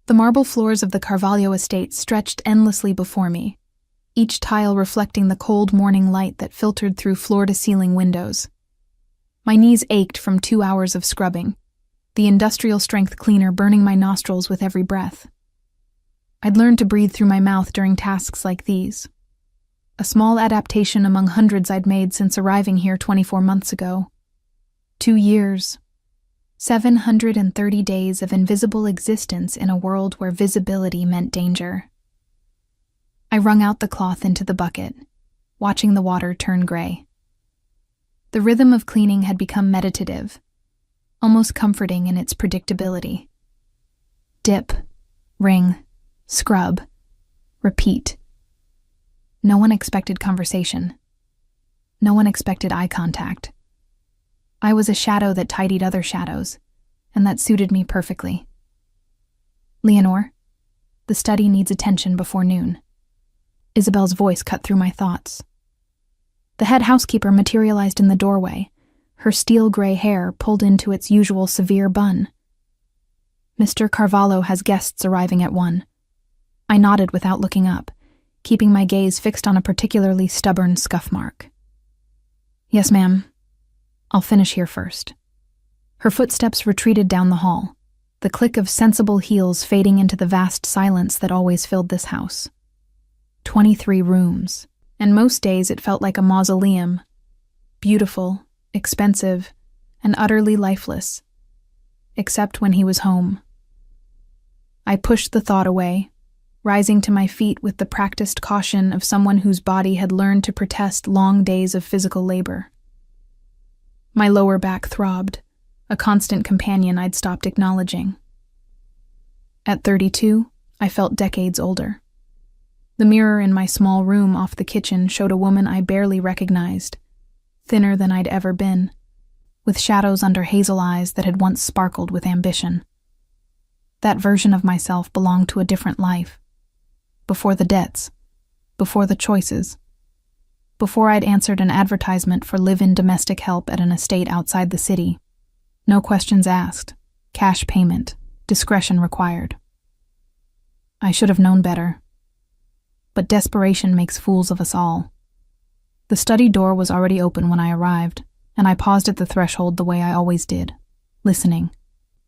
The marble floors of the Carvalho estate stretched endlessly before me, each tile reflecting the cold morning light that filtered through floor-to-ceiling windows. My knees ached from 2 hours of scrubbing, the industrial-strength cleaner burning my nostrils with every breath. I'd learned to breathe through my mouth during tasks like these, a small adaptation among hundreds I'd made since arriving here 24 months ago. 2 years, 730 days of invisible existence in a world where visibility meant danger. I wrung out the cloth into the bucket, watching the water turn gray. The rhythm of cleaning had become meditative, almost comforting in its predictability. Dip, wring, scrub, repeat. No one expected conversation. No one expected eye contact. I was a shadow that tidied other shadows, and that suited me perfectly. "Leonore, the study needs attention before noon." Isabel's voice cut through my thoughts. The head housekeeper materialized in the doorway, her steel-gray hair pulled into its usual severe bun. "Mr. Carvalho has guests arriving at 1. I nodded without looking up, keeping my gaze fixed on a particularly stubborn scuff mark. "Yes, ma'am. I'll finish here first." Her footsteps retreated down the hall, the click of sensible heels fading into the vast silence that always filled this house. 23 rooms, and most days it felt like a mausoleum. Beautiful, expensive, and utterly lifeless. Except when he was home. I pushed the thought away, rising to my feet with the practiced caution of someone whose body had learned to protest long days of physical labor. My lower back throbbed, a constant companion I'd stopped acknowledging. At 32, I felt decades older. The mirror in my small room off the kitchen showed a woman I barely recognized, thinner than I'd ever been, with shadows under hazel eyes that had once sparkled with ambition. That version of myself belonged to a different life. Before the debts, before the choices, before I'd answered an advertisement for live-in domestic help at an estate outside the city. No questions asked, cash payment, discretion required. I should have known better. But desperation makes fools of us all. The study door was already open when I arrived, and I paused at the threshold the way I always did, listening,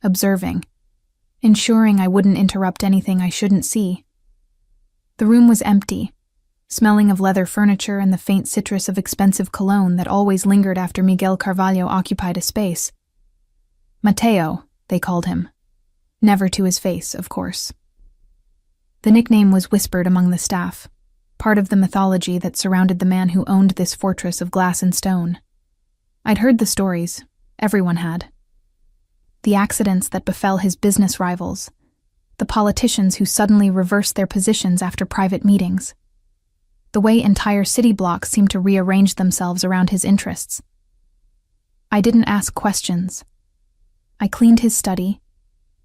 observing, ensuring I wouldn't interrupt anything I shouldn't see. The room was empty, smelling of leather furniture and the faint citrus of expensive cologne that always lingered after Miguel Carvalho occupied a space. Mateo, they called him. Never to his face, of course. The nickname was whispered among the staff, part of the mythology that surrounded the man who owned this fortress of glass and stone. I'd heard the stories, everyone had. The accidents that befell his business rivals, the politicians who suddenly reversed their positions after private meetings, the way entire city blocks seemed to rearrange themselves around his interests. I didn't ask questions. I cleaned his study,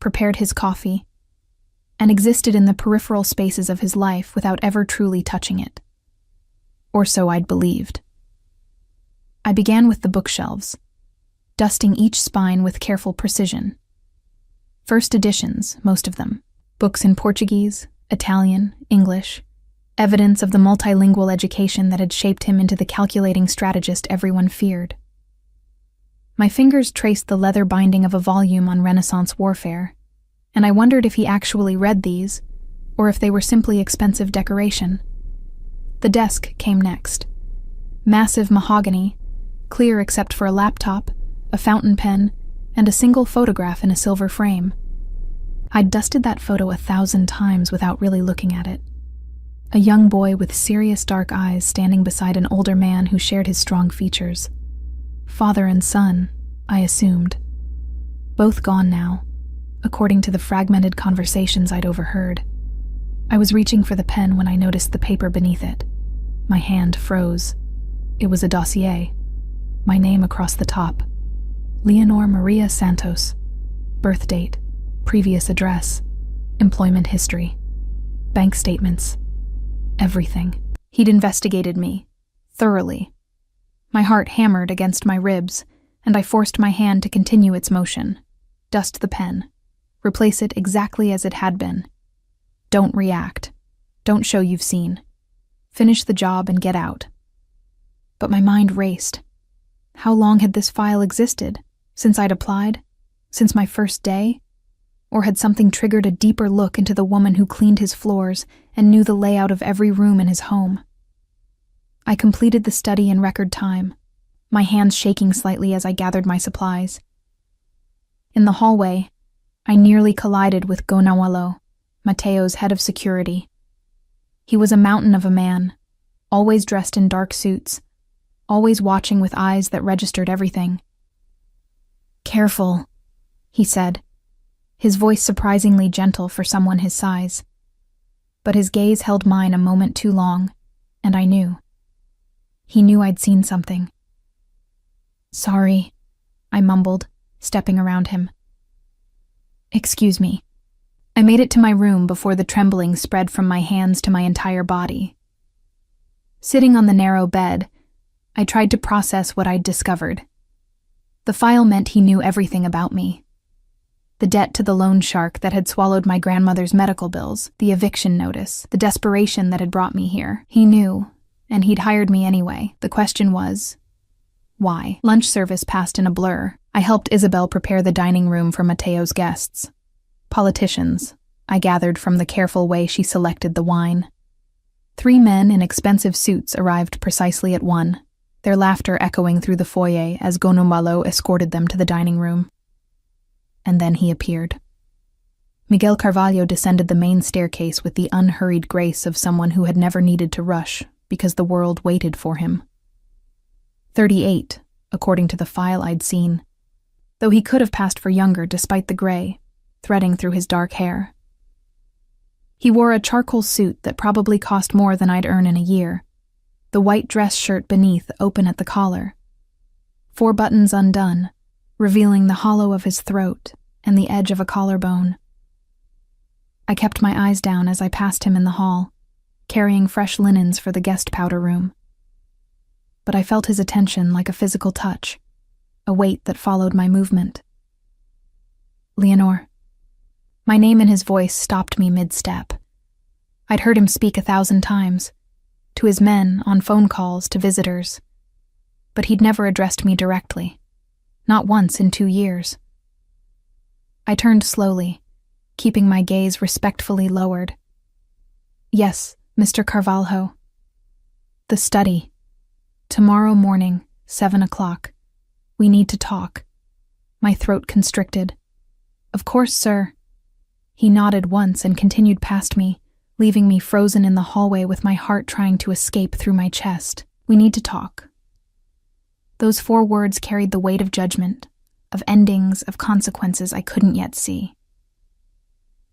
prepared his coffee, and existed in the peripheral spaces of his life without ever truly touching it. Or so I'd believed. I began with the bookshelves, dusting each spine with careful precision. First editions, most of them, books in Portuguese, Italian, English, evidence of the multilingual education that had shaped him into the calculating strategist everyone feared. My fingers traced the leather binding of a volume on Renaissance warfare, and I wondered if he actually read these, or if they were simply expensive decoration. The desk came next. Massive mahogany, clear except for a laptop, a fountain pen, and a single photograph in a silver frame. I'd dusted that photo 1,000 times without really looking at it. A young boy with serious dark eyes standing beside an older man who shared his strong features. Father and son, I assumed. Both gone now, according to the fragmented conversations I'd overheard. I was reaching for the pen when I noticed the paper beneath it. My hand froze. It was a dossier. My name across the top. Leonore Maria Santos. Birth date, previous address, employment history, bank statements, everything. He'd investigated me, thoroughly. My heart hammered against my ribs, and I forced my hand to continue its motion. Dust the pen. Replace it exactly as it had been. Don't react. Don't show you've seen. Finish the job and get out. But my mind raced. How long had this file existed? Since I'd applied? Since my first day? Or had something triggered a deeper look into the woman who cleaned his floors and knew the layout of every room in his home? I completed the study in record time, my hands shaking slightly as I gathered my supplies. In the hallway, I nearly collided with Gonawalo, Mateo's head of security. He was a mountain of a man, always dressed in dark suits, always watching with eyes that registered everything. "Careful," he said, his voice surprisingly gentle for someone his size. But his gaze held mine a moment too long, and I knew. He knew I'd seen something. "Sorry," I mumbled, stepping around him. "Excuse me." I made it to my room before the trembling spread from my hands to my entire body. Sitting on the narrow bed, I tried to process what I'd discovered. The file meant he knew everything about me. The debt to the loan shark that had swallowed my grandmother's medical bills, the eviction notice, the desperation that had brought me here. He knew, and he'd hired me anyway. The question was, why? Lunch service passed in a blur. I helped Isabel prepare the dining room for Mateo's guests. Politicians, I gathered from the careful way she selected the wine. 3 men in expensive suits arrived precisely at 1, their laughter echoing through the foyer as Gonawalo escorted them to the dining room. And then he appeared. Miguel Carvalho descended the main staircase with the unhurried grace of someone who had never needed to rush because the world waited for him. 38, according to the file I'd seen, though he could have passed for younger despite the gray threading through his dark hair. He wore a charcoal suit that probably cost more than I'd earn in a year, the white dress shirt beneath open at the collar, 4 buttons undone, revealing the hollow of his throat and the edge of a collarbone. I kept my eyes down as I passed him in the hall, carrying fresh linens for the guest powder room. But I felt his attention like a physical touch, a weight that followed my movement. "Leonor." My name and his voice stopped me mid-step. I'd heard him speak 1,000 times, to his men, on phone calls, to visitors. But he'd never addressed me directly, not once in 2 years. I turned slowly, keeping my gaze respectfully lowered. "Yes, Mr. Carvalho." "The study. Tomorrow morning, 7 o'clock. We need to talk." My throat constricted. "Of course, sir." He nodded once and continued past me, leaving me frozen in the hallway with my heart trying to escape through my chest. "We need to talk." Those 4 words carried the weight of judgment, of endings, of consequences I couldn't yet see.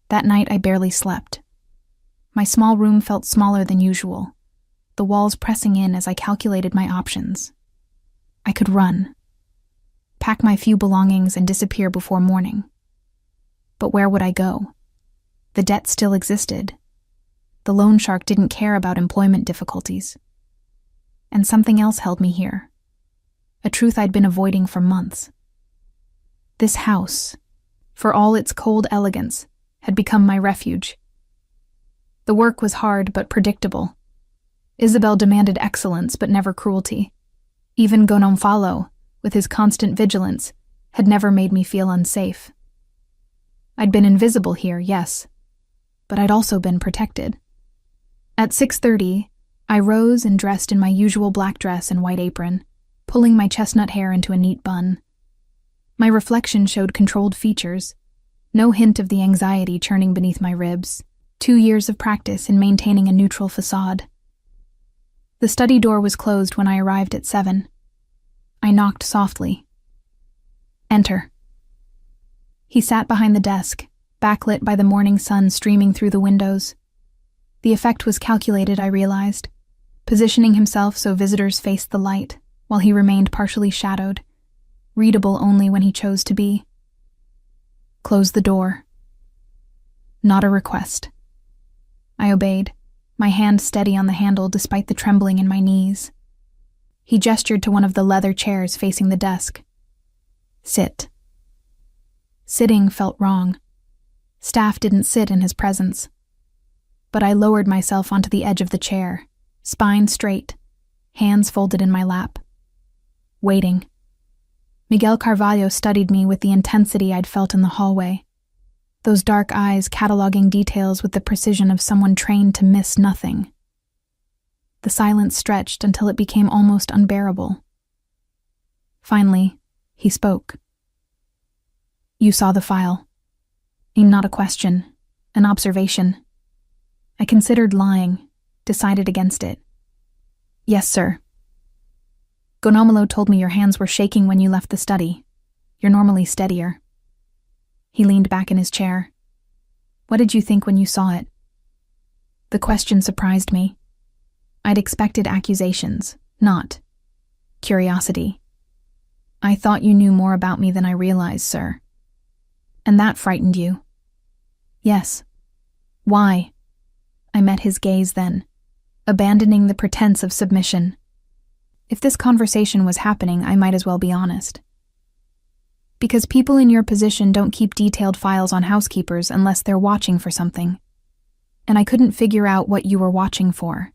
That night I barely slept. My small room felt smaller than usual, the walls pressing in as I calculated my options. I could run, pack my few belongings and disappear before morning. But where would I go? The debt still existed. The loan shark didn't care about employment difficulties. And something else held me here, a truth I'd been avoiding for months. This house, for all its cold elegance, had become my refuge. The work was hard but predictable. Isabel demanded excellence but never cruelty. Even Gonawalo, with his constant vigilance, had never made me feel unsafe. I'd been invisible here, yes, but I'd also been protected. At 6:30, I rose and dressed in my usual black dress and white apron, pulling my chestnut hair into a neat bun. My reflection showed controlled features, no hint of the anxiety churning beneath my ribs, 2 years of practice in maintaining a neutral facade. The study door was closed when I arrived at 7. I knocked softly. "Enter." He sat behind the desk, backlit by the morning sun streaming through the windows. The effect was calculated, I realized, positioning himself so visitors faced the light, while he remained partially shadowed, readable only when he chose to be. "Close the door." Not a request. I obeyed, my hand steady on the handle despite the trembling in my knees. He gestured to one of the leather chairs facing the desk. "Sit." Sitting felt wrong. Staff didn't sit in his presence. But I lowered myself onto the edge of the chair, spine straight, hands folded in my lap. Waiting. Miguel Carvalho studied me with the intensity I'd felt in the hallway, those dark eyes cataloging details with the precision of someone trained to miss nothing. The silence stretched until it became almost unbearable. Finally, he spoke. "You saw the file." Not a question, an observation. I considered lying, decided against it. "Yes, sir." "Gonomolo told me your hands were shaking when you left the study. You're normally steadier." He leaned back in his chair. "What did you think when you saw it?" The question surprised me. I'd expected accusations, not curiosity. "I thought you knew more about me than I realized, sir." "And that frightened you?" "Yes." "Why?" I met his gaze then, abandoning the pretense of submission. If this conversation was happening, I might as well be honest. "Because people in your position don't keep detailed files on housekeepers unless they're watching for something. And I couldn't figure out what you were watching for."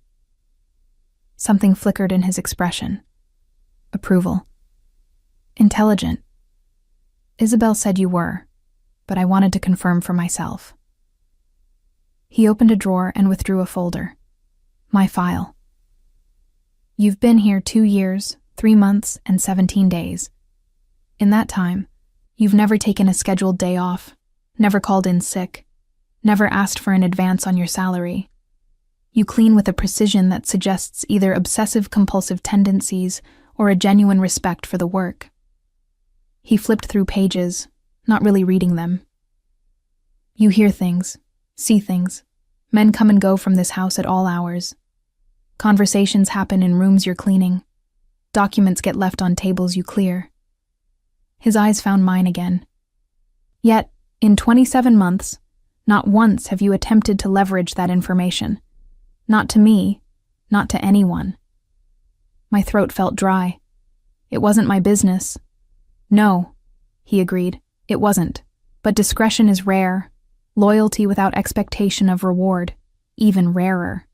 Something flickered in his expression. Approval. "Intelligent. Isabel said you were, but I wanted to confirm for myself." He opened a drawer and withdrew a folder. My file. "You've been here 2 years, 3 months, and 17 days. In that time, you've never taken a scheduled day off, never called in sick, never asked for an advance on your salary. You clean with a precision that suggests either obsessive-compulsive tendencies or a genuine respect for the work." He flipped through pages, not really reading them. "You hear things, see things. Men come and go from this house at all hours. Conversations happen in rooms you're cleaning. Documents get left on tables you clear." His eyes found mine again. "Yet, in 27 months, not once have you attempted to leverage that information. Not to me, not to anyone." My throat felt dry. "It wasn't my business." "No," he agreed, "it wasn't. But discretion is rare. Loyalty without expectation of reward, even rarer."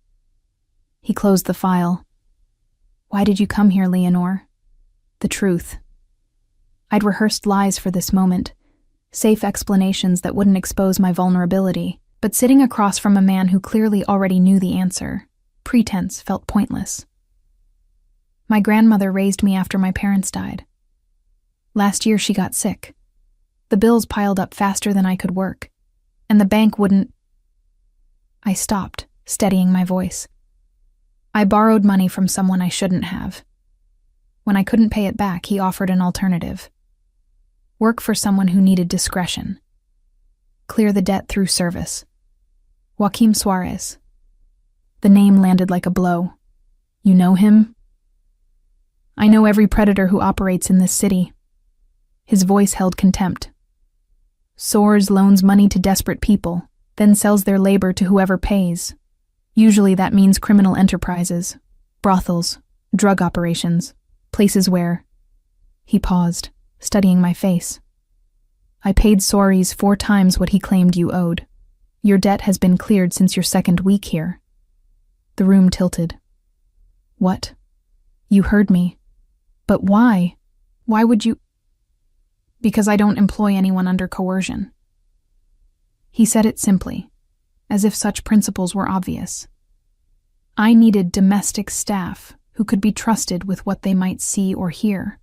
He closed the file. "Why did you come here, Leonore?" "The truth." I'd rehearsed lies for this moment, safe explanations that wouldn't expose my vulnerability, but sitting across from a man who clearly already knew the answer, pretense felt pointless. "My grandmother raised me after my parents died. Last year she got sick. The bills piled up faster than I could work, and the bank wouldn't—" I stopped, steadying my voice. "I borrowed money from someone I shouldn't have. When I couldn't pay it back, he offered an alternative. Work for someone who needed discretion. Clear the debt through service. Joaquim Suarez." The name landed like a blow. "You know him?" "I know every predator who operates in this city." His voice held contempt. "Soares loans money to desperate people, then sells their labor to whoever pays. Usually that means criminal enterprises, brothels, drug operations, places where—" He paused, studying my face. "I paid Soares 4 times what he claimed you owed. Your debt has been cleared since your 2nd week here." The room tilted. "What? You heard me. But why? Why would you—" "Because I don't employ anyone under coercion." He said it simply, as if such principles were obvious. I needed domestic staff who could be trusted with what they might see or hear.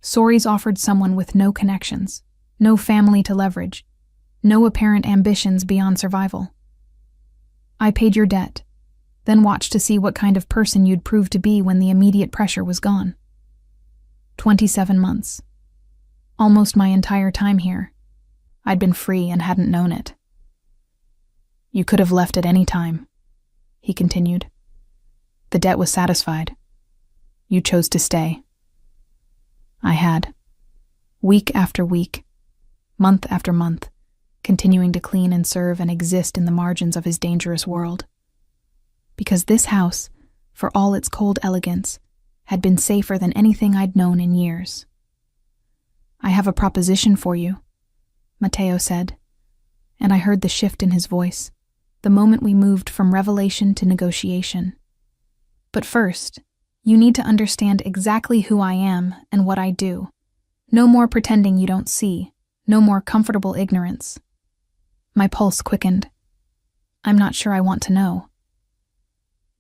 Soares offered someone with no connections, no family to leverage, no apparent ambitions beyond survival. I paid your debt, then watched to see what kind of person you'd prove to be when the immediate pressure was gone. 27 months. Almost my entire time here. I'd been free and hadn't known it. "You could have left at any time," he continued. "The debt was satisfied. You chose to stay." I had. Week after week, month after month, continuing to clean and serve and exist in the margins of his dangerous world. Because this house, for all its cold elegance, had been safer than anything I'd known in years. "I have a proposition for you," Matteo said, and I heard the shift in his voice, the moment we moved from revelation to negotiation. But first, you need to understand exactly who I am and what I do. No more pretending you don't see, no more comfortable ignorance. My pulse quickened. I'm not sure I want to know.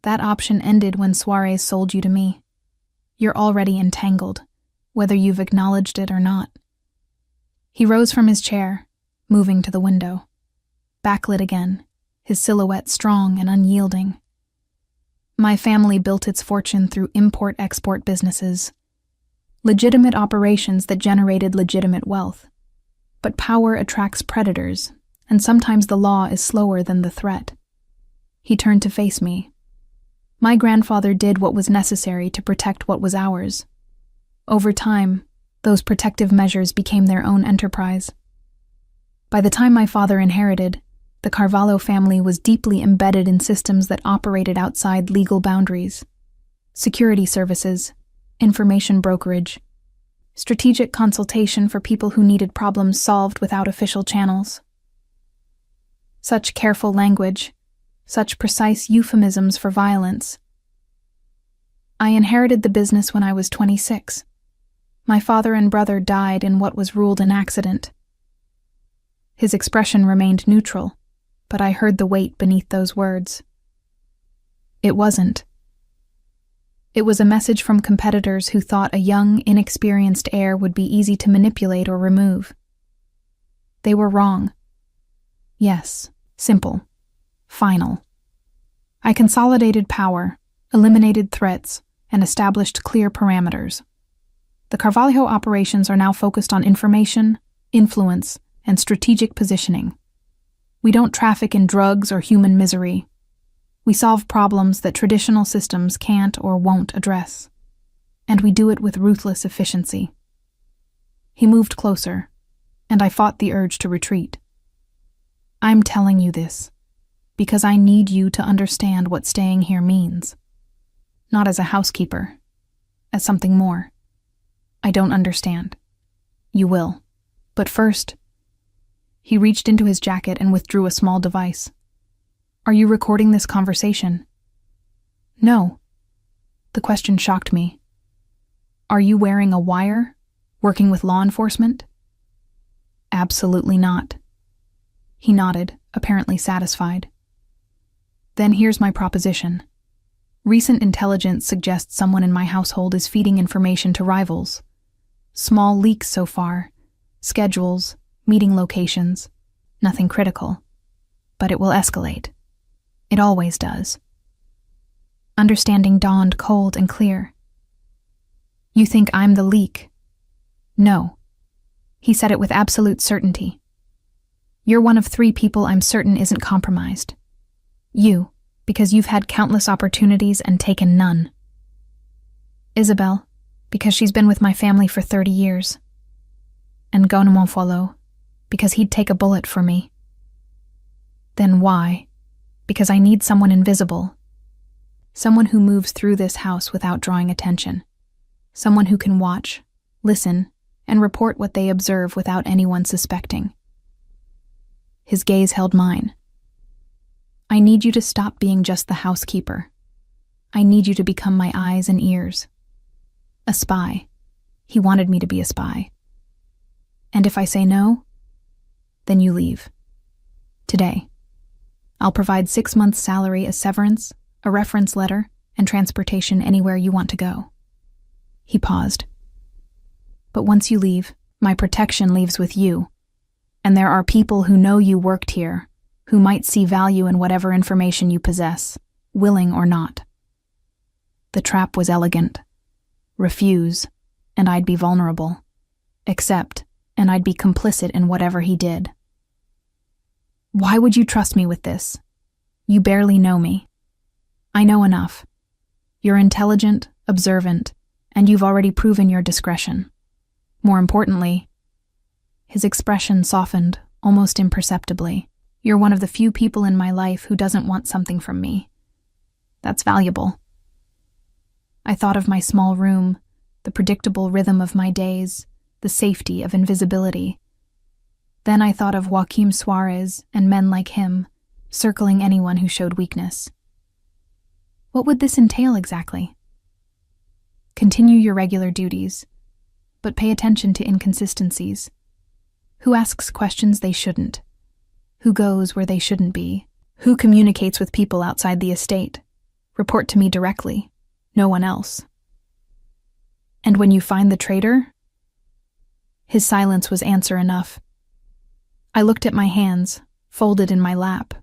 That option ended when Suarez sold you to me. You're already entangled, whether you've acknowledged it or not. He rose from his chair, moving to the window. Backlit again, his silhouette strong and unyielding. My family built its fortune through import-export businesses. Legitimate operations that generated legitimate wealth. But power attracts predators, and sometimes the law is slower than the threat. He turned to face me. My grandfather did what was necessary to protect what was ours. Over time, those protective measures became their own enterprise. By the time my father inherited, the Carvalho family was deeply embedded in systems that operated outside legal boundaries. Security services, information brokerage, strategic consultation for people who needed problems solved without official channels. Such careful language, such precise euphemisms for violence. I inherited the business when I was 26. My father and brother died in what was ruled an accident. His expression remained neutral, but I heard the weight beneath those words. It wasn't. It was a message from competitors who thought a young, inexperienced heir would be easy to manipulate or remove. They were wrong. Yes, simple. Final. I consolidated power, eliminated threats, and established clear parameters. The Carvalho operations are now focused on information, influence, and strategic positioning. We don't traffic in drugs or human misery. We solve problems that traditional systems can't or won't address. And we do it with ruthless efficiency. He moved closer, and I fought the urge to retreat. I'm telling you this because I need you to understand what staying here means. Not as a housekeeper, as something more. I don't understand. You will. But first, he reached into his jacket and withdrew a small device. Are you recording this conversation? No. The question shocked me. Are you wearing a wire? Working with law enforcement? Absolutely not. He nodded, apparently satisfied. Then here's my proposition. Recent intelligence suggests someone in my household is feeding information to rivals. Small leaks so far. Schedules, meeting locations. Nothing critical. But it will escalate. It always does. Understanding dawned cold and clear. You think I'm the leak? No. He said it with absolute certainty. You're one of 3 people I'm certain isn't compromised. You, because you've had countless opportunities and taken none. Isabel, because she's been with my family for 30 years. And Gonemonfolo, because he'd take a bullet for me. Then why? Because I need someone invisible. Someone who moves through this house without drawing attention. Someone who can watch, listen, and report what they observe without anyone suspecting. His gaze held mine. I need you to stop being just the housekeeper. I need you to become my eyes and ears. A spy. He wanted me to be a spy. And if I say no, then you leave. Today. I'll provide 6 months' salary as severance, a reference letter, and transportation anywhere you want to go. He paused. But once you leave, my protection leaves with you. And there are people who know you worked here, who might see value in whatever information you possess, willing or not. The trap was elegant. Refuse, and I'd be vulnerable. Accept, and I'd be complicit in whatever he did. Why would you trust me with this? You barely know me. I know enough. You're intelligent, observant, and you've already proven your discretion. More importantly, his expression softened, almost imperceptibly. You're one of the few people in my life who doesn't want something from me. That's valuable. I thought of my small room, the predictable rhythm of my days, the safety of invisibility. Then I thought of Joaquim Suarez and men like him, circling anyone who showed weakness. What would this entail exactly? Continue your regular duties, but pay attention to inconsistencies. Who asks questions they shouldn't? Who goes where they shouldn't be? Who communicates with people outside the estate? Report to me directly, no one else. And when you find the traitor? His silence was answer enough. I looked at my hands, folded in my lap.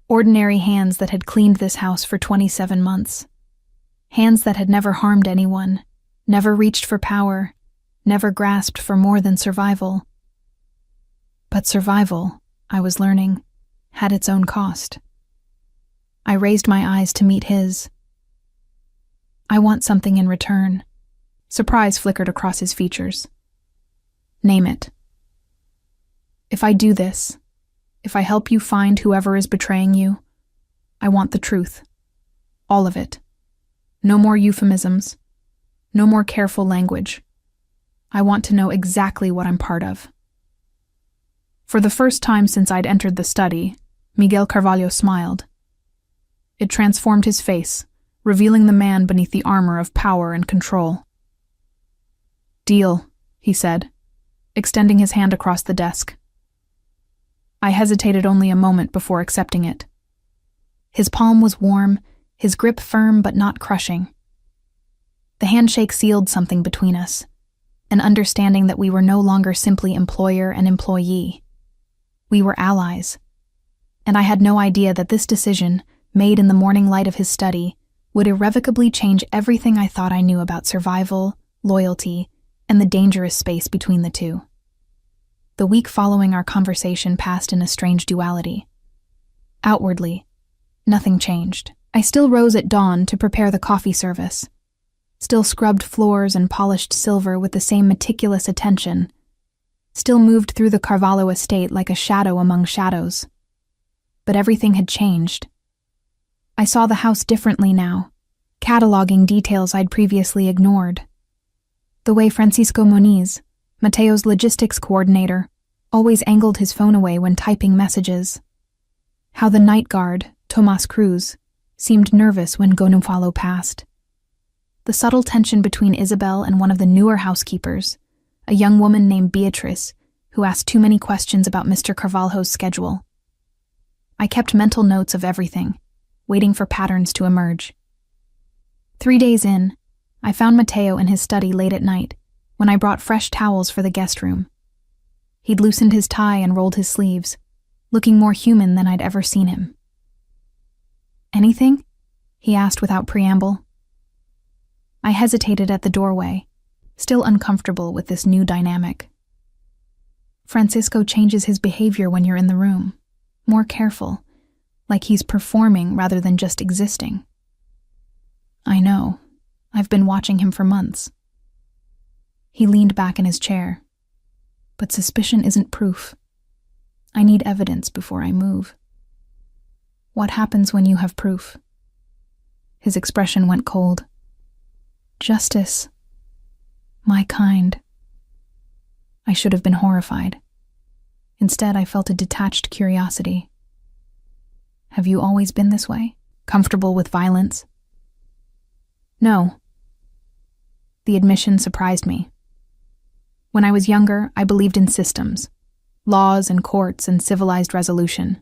Ordinary hands that had cleaned this house for 27 months. Hands that had never harmed anyone, never reached for power, never grasped for more than survival. But survival, I was learning, had its own cost. I raised my eyes to meet his. I want something in return. Surprise flickered across his features. Name it. If I do this, if I help you find whoever is betraying you, I want the truth. All of it. No more euphemisms. No more careful language. I want to know exactly what I'm part of. For the first time since I'd entered the study, Miguel Carvalho smiled. It transformed his face, revealing the man beneath the armor of power and control. Deal, he said, extending his hand across the desk. I hesitated only a moment before accepting it. His palm was warm, his grip firm but not crushing. The handshake sealed something between us, an understanding that we were no longer simply employer and employee. We were allies. And I had no idea that this decision, made in the morning light of his study, would irrevocably change everything I thought I knew about survival, loyalty, and the dangerous space between the two. The week following our conversation passed in a strange duality. Outwardly, nothing changed. I still rose at dawn to prepare the coffee service, still scrubbed floors and polished silver with the same meticulous attention, still moved through the Carvalho estate like a shadow among shadows. But everything had changed. I saw the house differently now, cataloging details I'd previously ignored. The way Francisco Moniz, Mateo's logistics coordinator, always angled his phone away when typing messages. How the night guard, Tomas Cruz, seemed nervous when Gonufalo passed. The subtle tension between Isabel and one of the newer housekeepers, a young woman named Beatrice, who asked too many questions about Mr. Carvalho's schedule. I kept mental notes of everything, waiting for patterns to emerge. 3 days in, I found Mateo in his study late at night, when I brought fresh towels for the guest room. He'd loosened his tie and rolled his sleeves, looking more human than I'd ever seen him. "Anything?" he asked without preamble. I hesitated at the doorway, still uncomfortable with this new dynamic. Francisco changes his behavior when you're in the room, more careful, like he's performing rather than just existing. I know. I've been watching him for months. He leaned back in his chair. But suspicion isn't proof. I need evidence before I move. What happens when you have proof? His expression went cold. Justice. My kind. I should have been horrified. Instead, I felt a detached curiosity. Have you always been this way? Comfortable with violence? No. The admission surprised me. When I was younger, I believed in systems, laws and courts and civilized resolution.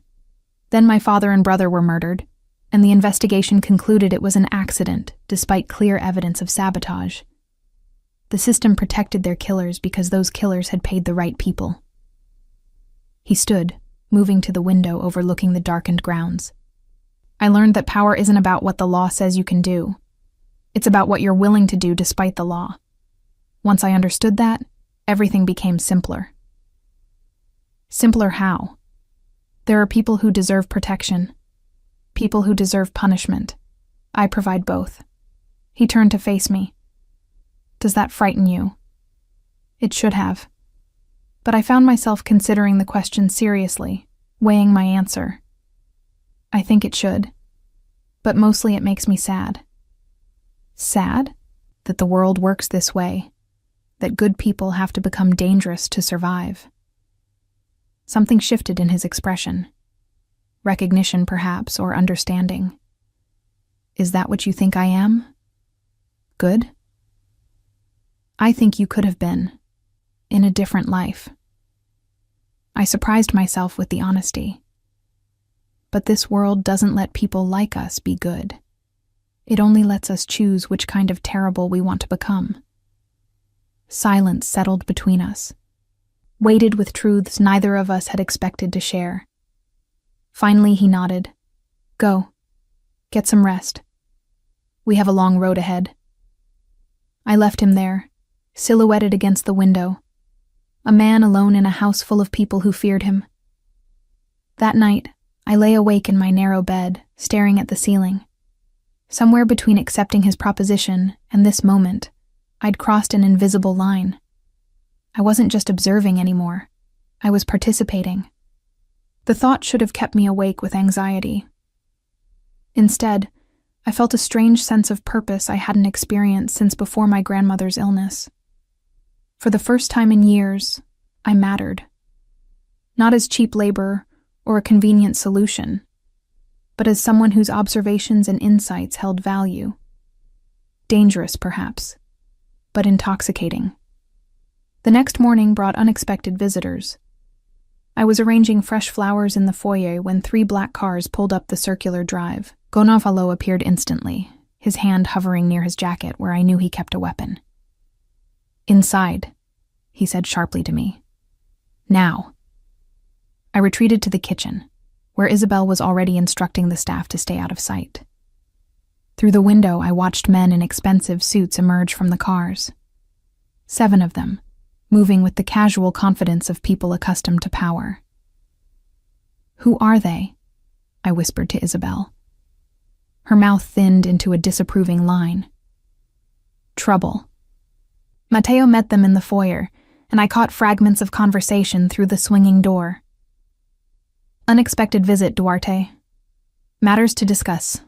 Then my father and brother were murdered, and the investigation concluded it was an accident, despite clear evidence of sabotage. The system protected their killers because those killers had paid the right people. He stood, moving to the window overlooking the darkened grounds. I learned that power isn't about what the law says you can do. It's about what you're willing to do despite the law. Once I understood that, everything became simpler. Simpler how? There are people who deserve protection. People who deserve punishment. I provide both. He turned to face me. Does that frighten you? It should have. But I found myself considering the question seriously, weighing my answer. I think it should. But mostly it makes me sad. Sad? That the world works this way. That good people have to become dangerous to survive. Something shifted in his expression. Recognition, perhaps, or understanding. Is that what you think I am? Good? I think you could have been, in a different life. I surprised myself with the honesty. But this world doesn't let people like us be good. It only lets us choose which kind of terrible we want to become. Silence settled between us, weighted with truths neither of us had expected to share. Finally, he nodded. Go. Get some rest. We have a long road ahead. I left him there, silhouetted against the window, a man alone in a house full of people who feared him. That night, I lay awake in my narrow bed, staring at the ceiling. Somewhere between accepting his proposition and this moment, I'd crossed an invisible line. I wasn't just observing anymore. I was participating. The thought should have kept me awake with anxiety. Instead, I felt a strange sense of purpose I hadn't experienced since before my grandmother's illness. For the first time in years, I mattered. Not as cheap labor or a convenient solution, but as someone whose observations and insights held value. Dangerous, perhaps, but intoxicating. The next morning brought unexpected visitors. I was arranging fresh flowers in the foyer when 3 black cars pulled up the circular drive. Gonavalo appeared instantly, his hand hovering near his jacket where I knew he kept a weapon. Inside, he said sharply to me. Now. I retreated to the kitchen, where Isabel was already instructing the staff to stay out of sight. Through the window, I watched men in expensive suits emerge from the cars. 7 of them, moving with the casual confidence of people accustomed to power. Who are they? I whispered to Isabel. Her mouth thinned into a disapproving line. Trouble. Matteo met them in the foyer, and I caught fragments of conversation through the swinging door. Unexpected visit, Duarte. Matters to discuss.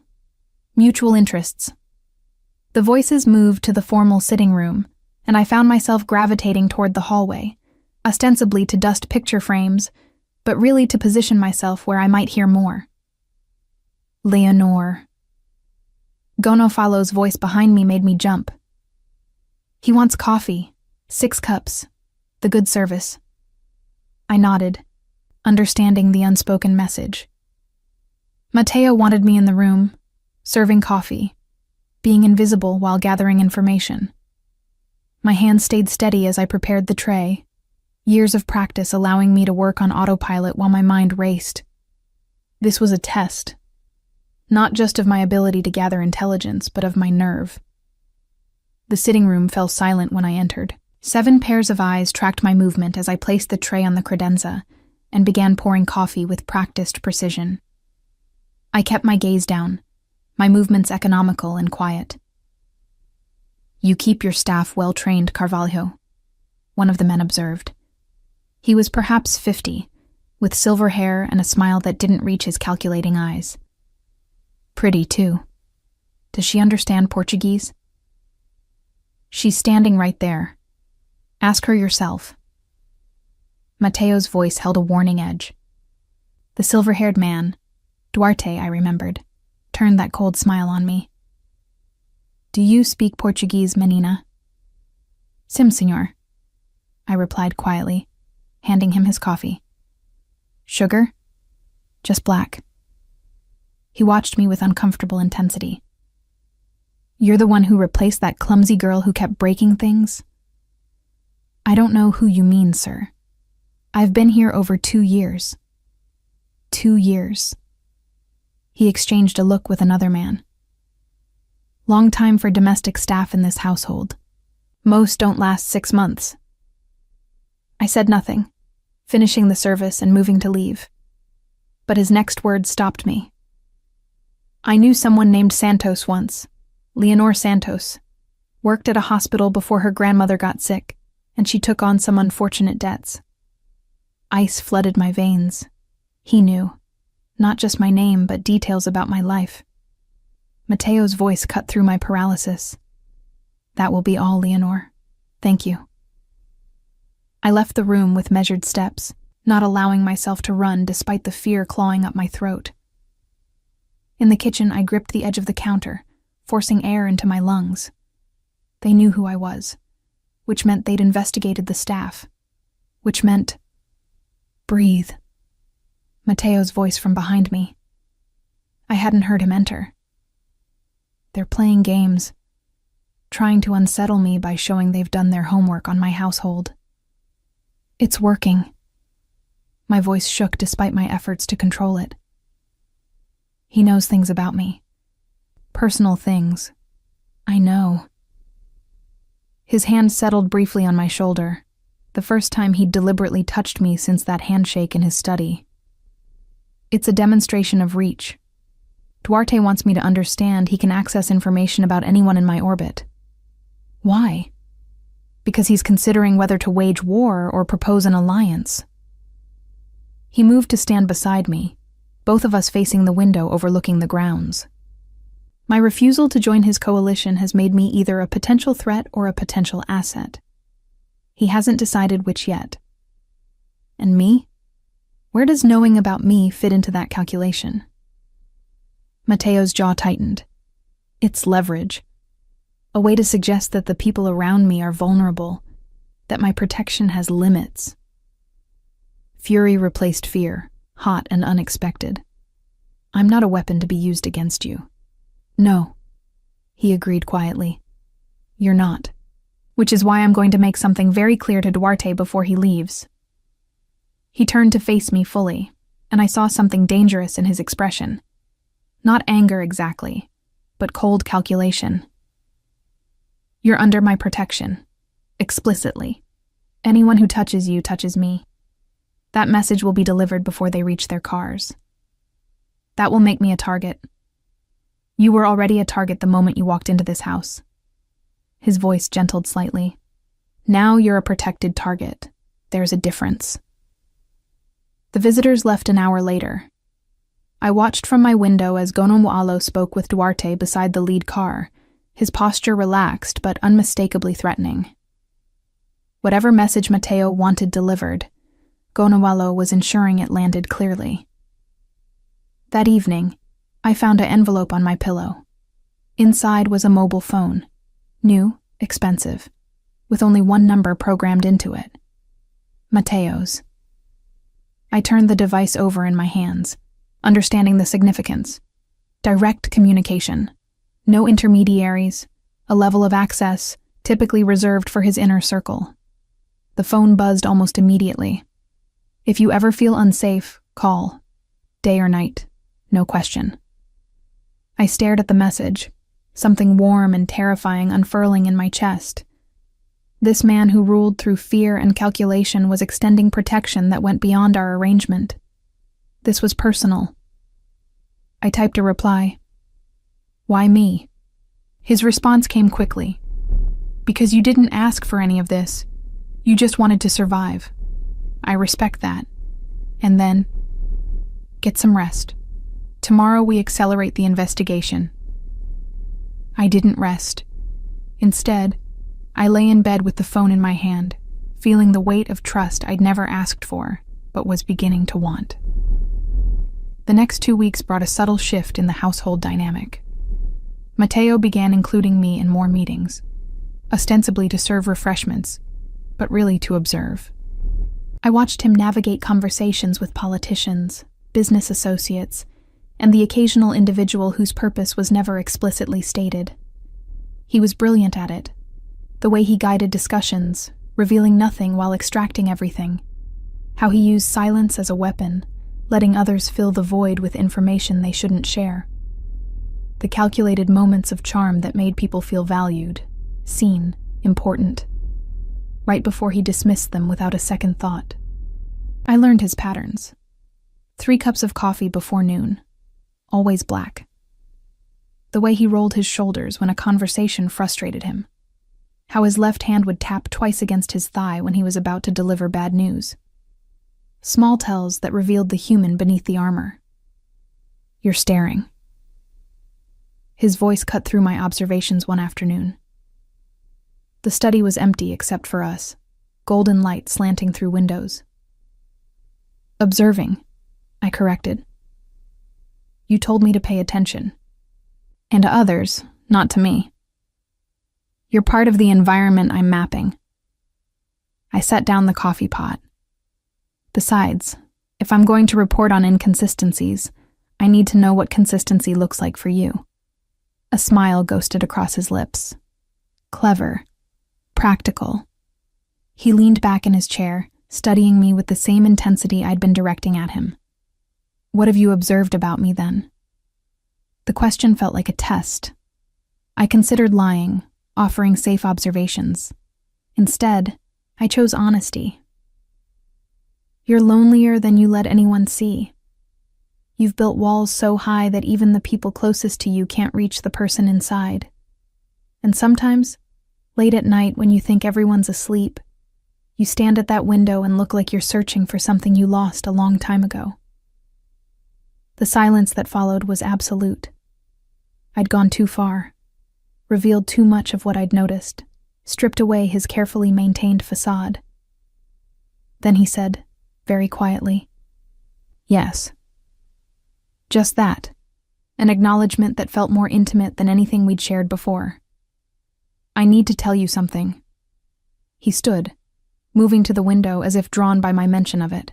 Mutual interests. The voices moved to the formal sitting room, and I found myself gravitating toward the hallway, ostensibly to dust picture frames, but really to position myself where I might hear more. Leonore. Gonofalo's voice behind me made me jump. He wants coffee, 6 cups, the good service. I nodded, understanding the unspoken message. Matteo wanted me in the room, serving coffee, being invisible while gathering information. My hand stayed steady as I prepared the tray, years of practice allowing me to work on autopilot while my mind raced. This was a test, not just of my ability to gather intelligence, but of my nerve. The sitting room fell silent when I entered. 7 pairs of eyes tracked my movement as I placed the tray on the credenza and began pouring coffee with practiced precision. I kept my gaze down, my movements economical and quiet. You keep your staff well-trained, Carvalho, one of the men observed. He was perhaps 50, with silver hair and a smile that didn't reach his calculating eyes. Pretty, too. Does she understand Portuguese? She's standing right there. Ask her yourself. Mateo's voice held a warning edge. The silver-haired man, Duarte, I remembered, turned that cold smile on me. Do you speak Portuguese, menina? Sim, senor, I replied quietly, handing him his coffee. Sugar? Just black. He watched me with uncomfortable intensity. You're the one who replaced that clumsy girl who kept breaking things? I don't know who you mean, sir. I've been here over 2 years. 2 years. He exchanged a look with another man. Long time for domestic staff in this household. Most don't last 6 months. I said nothing, finishing the service and moving to leave. But his next words stopped me. I knew someone named Santos once, Leonore Santos. Worked at a hospital before her grandmother got sick, and she took on some unfortunate debts. Ice flooded my veins. He knew. Not just my name, but details about my life. Mateo's voice cut through my paralysis. That will be all, Leonore. Thank you. I left the room with measured steps, not allowing myself to run despite the fear clawing up my throat. In the kitchen, I gripped the edge of the counter, forcing air into my lungs. They knew who I was, which meant they'd investigated the staff, which meant, breathe. Matteo's voice from behind me. I hadn't heard him enter. They're playing games, trying to unsettle me by showing they've done their homework on my household. It's working. My voice shook despite my efforts to control it. He knows things about me. Personal things. I know. His hand settled briefly on my shoulder, the first time he'd deliberately touched me since that handshake in his study. It's a demonstration of reach. Duarte wants me to understand he can access information about anyone in my orbit. Why? Because he's considering whether to wage war or propose an alliance. He moved to stand beside me, both of us facing the window overlooking the grounds. My refusal to join his coalition has made me either a potential threat or a potential asset. He hasn't decided which yet. And me? Where does knowing about me fit into that calculation? Matteo's jaw tightened. It's leverage. A way to suggest that the people around me are vulnerable, that my protection has limits. Fury replaced fear, hot and unexpected. I'm not a weapon to be used against you. No, he agreed quietly. You're not. Which is why I'm going to make something very clear to Duarte before he leaves. He turned to face me fully, and I saw something dangerous in his expression. Not anger exactly, but cold calculation. You're under my protection, explicitly. Anyone who touches you touches me. That message will be delivered before they reach their cars. That will make me a target. You were already a target the moment you walked into this house. His voice gentled slightly. Now you're a protected target. There's a difference. The visitors left an hour later. I watched from my window as Gonzalo spoke with Duarte beside the lead car, his posture relaxed but unmistakably threatening. Whatever message Matteo wanted delivered, Gonzalo was ensuring it landed clearly. That evening, I found an envelope on my pillow. Inside was a mobile phone, new, expensive, with only one number programmed into it. Matteo's. I turned the device over in my hands, understanding the significance. Direct communication. No intermediaries, a level of access typically reserved for his inner circle. The phone buzzed almost immediately. If you ever feel unsafe, call. Day or night, no question. I stared at the message, something warm and terrifying unfurling in my chest. This man who ruled through fear and calculation was extending protection that went beyond our arrangement. This was personal. I typed a reply. Why me? His response came quickly. Because you didn't ask for any of this. You just wanted to survive. I respect that. And then, get some rest. Tomorrow we accelerate the investigation. I didn't rest. Instead, I lay in bed with the phone in my hand, feeling the weight of trust I'd never asked for, but was beginning to want. The next 2 weeks brought a subtle shift in the household dynamic. Matteo began including me in more meetings, ostensibly to serve refreshments, but really to observe. I watched him navigate conversations with politicians, business associates, and the occasional individual whose purpose was never explicitly stated. He was brilliant at it, the way he guided discussions, revealing nothing while extracting everything, how he used silence as a weapon, letting others fill the void with information they shouldn't share. The calculated moments of charm that made people feel valued, seen, important, right before he dismissed them without a second thought. I learned his patterns. 3 cups of coffee before noon, always black. The way he rolled his shoulders when a conversation frustrated him. How his left hand would tap twice against his thigh when he was about to deliver bad news. Small tells that revealed the human beneath the armor. You're staring. His voice cut through my observations one afternoon. The study was empty except for us, golden light slanting through windows. Observing, I corrected. You told me to pay attention. And to others, not to me. You're part of the environment I'm mapping. I set down the coffee pot. Besides, if I'm going to report on inconsistencies, I need to know what consistency looks like for you. A smile ghosted across his lips. Clever. Practical. He leaned back in his chair, studying me with the same intensity I'd been directing at him. What have you observed about me, then? The question felt like a test. I considered lying, offering safe observations. Instead, I chose honesty. You're lonelier than you let anyone see. You've built walls so high that even the people closest to you can't reach the person inside. And sometimes, late at night when you think everyone's asleep, you stand at that window and look like you're searching for something you lost a long time ago. The silence that followed was absolute. I'd gone too far, revealed too much of what I'd noticed, stripped away his carefully maintained facade. Then he said, very quietly, "Yes." Just that, an acknowledgement that felt more intimate than anything we'd shared before. "I need to tell you something." He stood, moving to the window as if drawn by my mention of it.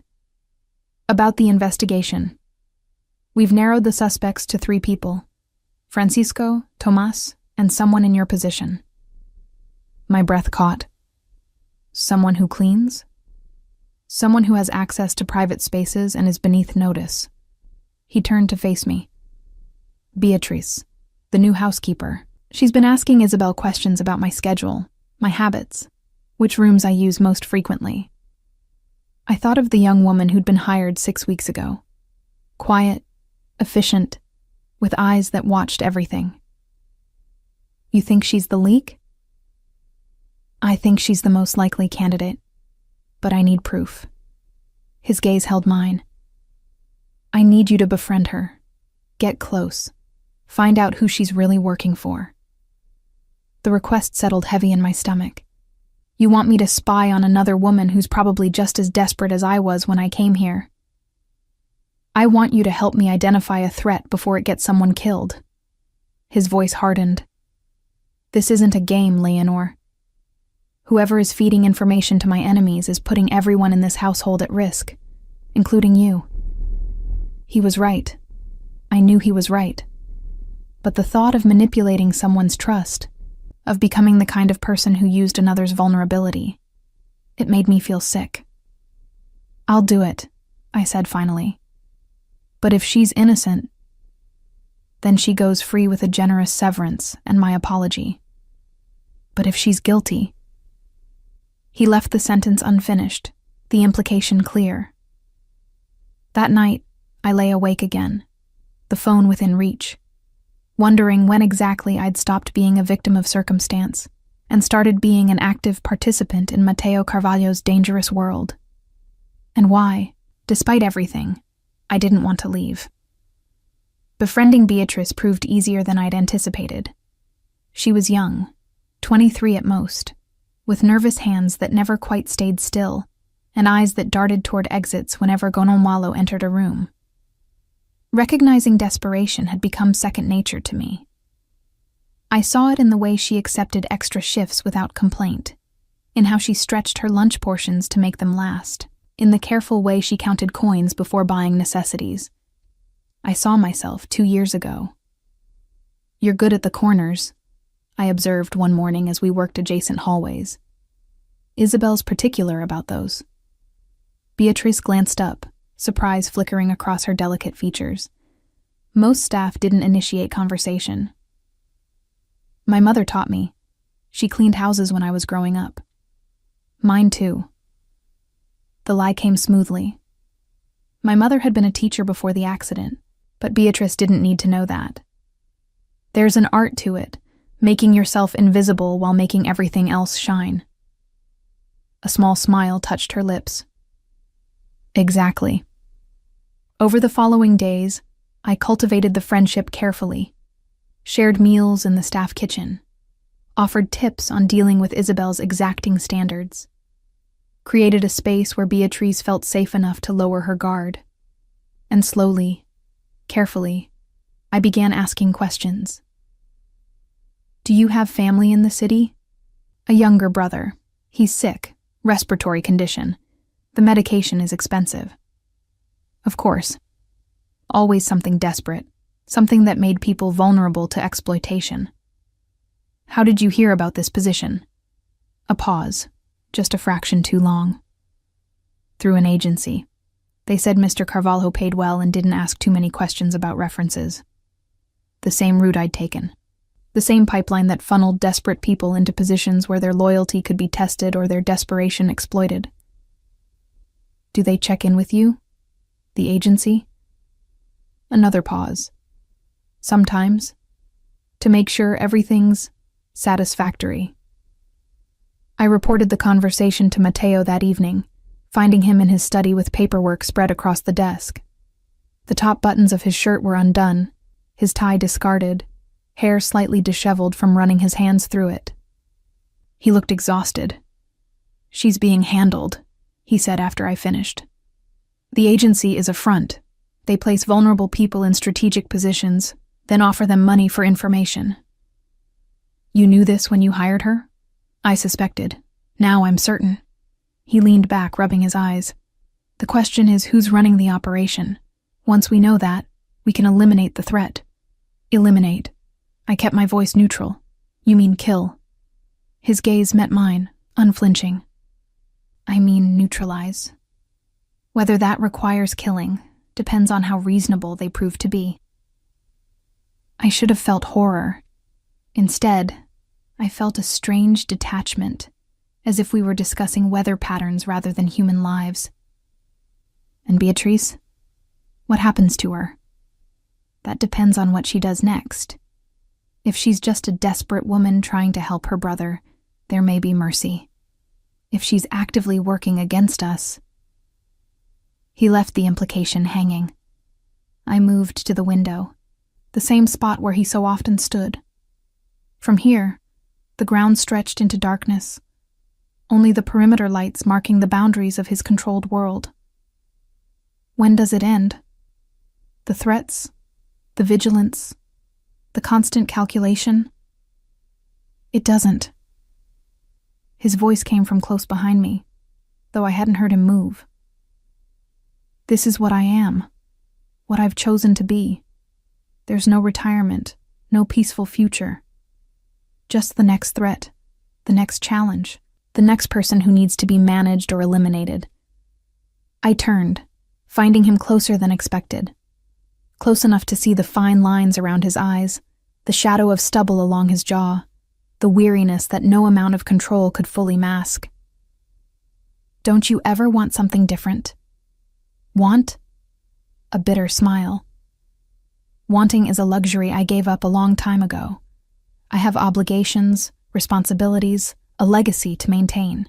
"About the investigation. We've narrowed the suspects to 3 people: Francisco, Tomas, and someone in your position." My breath caught. Someone who cleans? Someone who has access to private spaces and is beneath notice. He turned to face me. "Beatrice, the new housekeeper. She's been asking Isabel questions about my schedule, my habits, which rooms I use most frequently." I thought of the young woman who'd been hired 6 weeks ago. Quiet, efficient, with eyes that watched everything. "You think she's the leak?" "I think she's the most likely candidate, but I need proof." His gaze held mine. "I need you to befriend her. Get close. Find out who she's really working for." The request settled heavy in my stomach. "You want me to spy on another woman who's probably just as desperate as I was when I came here?" "I want you to help me identify a threat before it gets someone killed." His voice hardened. "This isn't a game, Leonor. Whoever is feeding information to my enemies is putting everyone in this household at risk, including you." He was right. I knew he was right. But the thought of manipulating someone's trust, of becoming the kind of person who used another's vulnerability, it made me feel sick. "I'll do it," I said finally. "But if she's innocent, then she goes free with a generous severance and my apology. But if she's guilty..." He left the sentence unfinished, the implication clear. That night, I lay awake again, the phone within reach, wondering when exactly I'd stopped being a victim of circumstance and started being an active participant in Mateo Carvalho's dangerous world. And why, despite everything, I didn't want to leave. Befriending Beatrice proved easier than I'd anticipated. She was young, 23 at most, with nervous hands that never quite stayed still, and eyes that darted toward exits whenever Gononwalo entered a room. Recognizing desperation had become second nature to me. I saw it in the way she accepted extra shifts without complaint, in how she stretched her lunch portions to make them last, in the careful way she counted coins before buying necessities. I saw myself 2 years ago. "You're good at the corners," I observed one morning as we worked adjacent hallways. "Isabel's particular about those." Beatrice glanced up, surprise flickering across her delicate features. Most staff didn't initiate conversation. "My mother taught me. She cleaned houses when I was growing up." "Mine too." The lie came smoothly. My mother had been a teacher before the accident, but Beatrice didn't need to know that. There's an art to it, making yourself invisible while making everything else shine. A small smile touched her lips. Exactly. Over the following days, I cultivated the friendship carefully, shared meals in the staff kitchen, offered tips on dealing with Isabel's exacting standards. created a space where Beatrice felt safe enough to lower her guard. And slowly, carefully, I began asking questions. Do you have family in the city? A younger brother. He's sick, respiratory condition. The medication is expensive. Of course. Always something desperate, something that made people vulnerable to exploitation. How did you hear about this position? A pause, just a fraction too long. Through an agency. They said Mr. Carvalho paid well and didn't ask too many questions about references. The same route I'd taken. The same pipeline that funneled desperate people into positions where their loyalty could be tested or their desperation exploited. Do they check in with you? The agency? Another pause. Sometimes. To make sure everything's satisfactory. I reported the conversation to Matteo that evening, finding him in his study with paperwork spread across the desk. The top buttons of his shirt were undone, his tie discarded, hair slightly disheveled from running his hands through it. He looked exhausted. She's being handled, he said after I finished. The agency is a front. They place vulnerable people in strategic positions, then offer them money for information. You knew this when you hired her? I suspected. Now I'm certain. He leaned back, rubbing his eyes. The question is who's running the operation. Once we know that, we can eliminate the threat. Eliminate. I kept my voice neutral. You mean kill. His gaze met mine, unflinching. I mean neutralize. Whether that requires killing depends on how reasonable they prove to be. I should have felt horror. Instead, I felt a strange detachment, as if we were discussing weather patterns rather than human lives. And Beatrice? What happens to her? That depends on what she does next. If she's just a desperate woman trying to help her brother, there may be mercy. If she's actively working against us... He left the implication hanging. I moved to the window, the same spot where he so often stood. From here, the ground stretched into darkness, only the perimeter lights marking the boundaries of his controlled world. When does it end? The threats, the vigilance, the constant calculation? It doesn't. His voice came from close behind me, though I hadn't heard him move. This is what I am, what I've chosen to be. There's no retirement, no peaceful future. Just the next threat, the next challenge, the next person who needs to be managed or eliminated. I turned, finding him closer than expected. Close enough to see the fine lines around his eyes, the shadow of stubble along his jaw, the weariness that no amount of control could fully mask. Don't you ever want something different? Want? A bitter smile. Wanting is a luxury I gave up a long time ago. I have obligations, responsibilities, a legacy to maintain.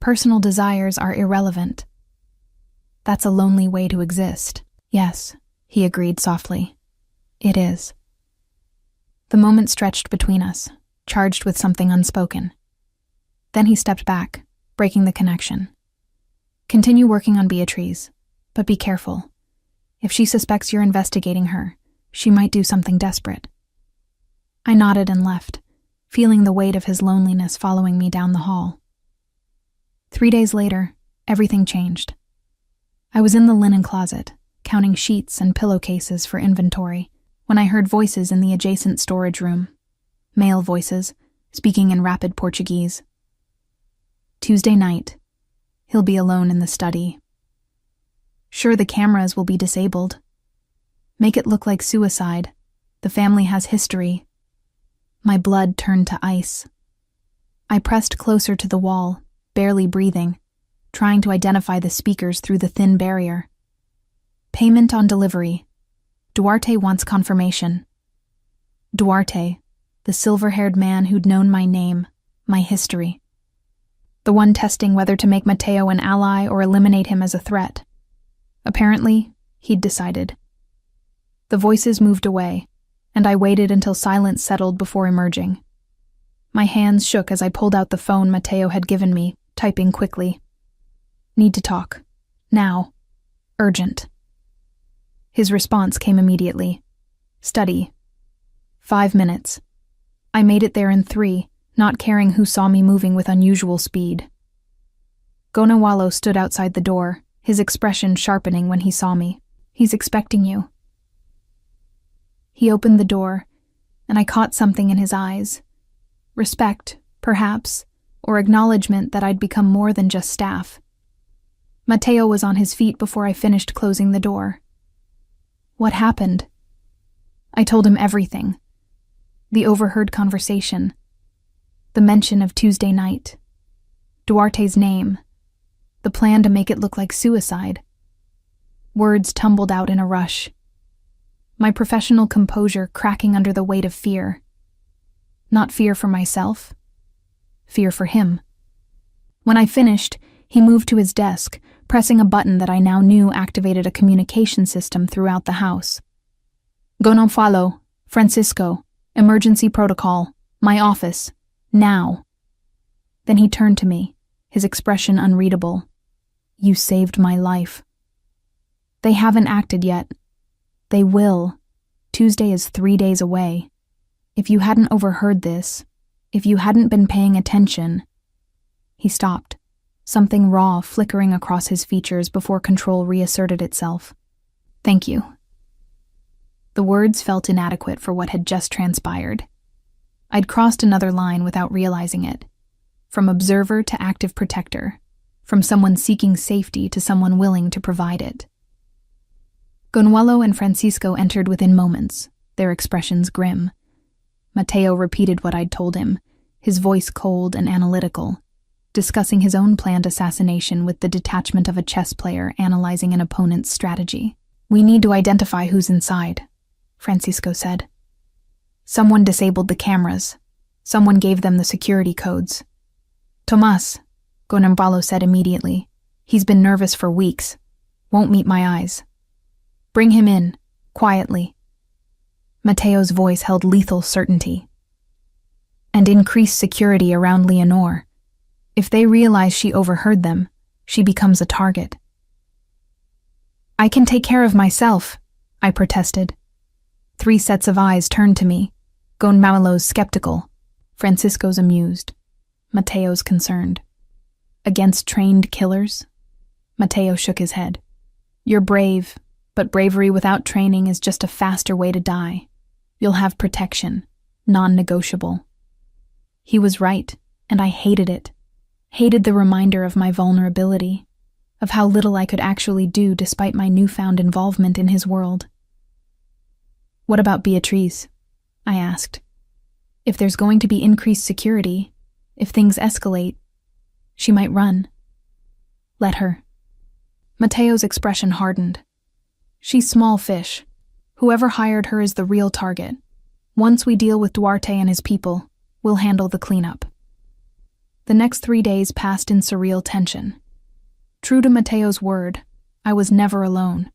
Personal desires are irrelevant. That's a lonely way to exist. Yes, he agreed softly. It is. The moment stretched between us, charged with something unspoken. Then he stepped back, breaking the connection. Continue working on Beatrice, but be careful. If she suspects you're investigating her, she might do something desperate. I nodded and left, feeling the weight of his loneliness following me down the hall. 3 days later, everything changed. I was in the linen closet, counting sheets and pillowcases for inventory, when I heard voices in the adjacent storage room. Male voices, speaking in rapid Portuguese. Tuesday night. He'll be alone in the study. Sure, the cameras will be disabled. Make it look like suicide. The family has history. My blood turned to ice. I pressed closer to the wall, barely breathing, trying to identify the speakers through the thin barrier. Payment on delivery. Duarte wants confirmation. Duarte, the silver-haired man who'd known my name, my history. The one testing whether to make Matteo an ally or eliminate him as a threat. Apparently, he'd decided. The voices moved away, and I waited until silence settled before emerging. My hands shook as I pulled out the phone Matteo had given me, typing quickly. Need to talk. Now. Urgent. His response came immediately. Study. 5 minutes. I made it there in 3, not caring who saw me moving with unusual speed. Gonawalo stood outside the door, his expression sharpening when he saw me. He's expecting you. He opened the door, and I caught something in his eyes. Respect, perhaps, or acknowledgement that I'd become more than just staff. Matteo was on his feet before I finished closing the door. What happened? I told him everything. The overheard conversation. The mention of Tuesday night. Duarte's name. The plan to make it look like suicide. Words tumbled out in a rush. My professional composure cracking under the weight of fear. Not fear for myself. Fear for him. When I finished, he moved to his desk, pressing a button that I now knew activated a communication system throughout the house. Gonfalo, Francisco, emergency protocol, my office, now. Then he turned to me, his expression unreadable. You saved my life. They haven't acted yet. They will. Tuesday is 3 days away. If you hadn't overheard this, if you hadn't been paying attention. He stopped, something raw flickering across his features before control reasserted itself. Thank you. The words felt inadequate for what had just transpired. I'd crossed another line without realizing it. From observer to active protector. From someone seeking safety to someone willing to provide it. Gonwalo and Francisco entered within moments, their expressions grim. Matteo repeated what I'd told him, his voice cold and analytical, discussing his own planned assassination with the detachment of a chess player analyzing an opponent's strategy. We need to identify who's inside, Francisco said. Someone disabled the cameras. Someone gave them the security codes. Tomas, Gonambalo said immediately. He's been nervous for weeks. Won't meet my eyes. Bring him in, quietly. Matteo's voice held lethal certainty. And increase security around Leonore. If they realize she overheard them, she becomes a target. I can take care of myself, I protested. 3 sets of eyes turned to me. Gonmalo's skeptical. Francisco's amused. Matteo's concerned. Against trained killers? Matteo shook his head. You're brave, but bravery without training is just a faster way to die. You'll have protection, non-negotiable. He was right, and I hated it. Hated the reminder of my vulnerability, of how little I could actually do despite my newfound involvement in his world. What about Beatrice? I asked. If there's going to be increased security, if things escalate, she might run. Let her. Matteo's expression hardened. She's small fish. Whoever hired her is the real target. Once we deal with Duarte and his people, we'll handle the cleanup. The next 3 days passed in surreal tension. True to Matteo's word, I was never alone.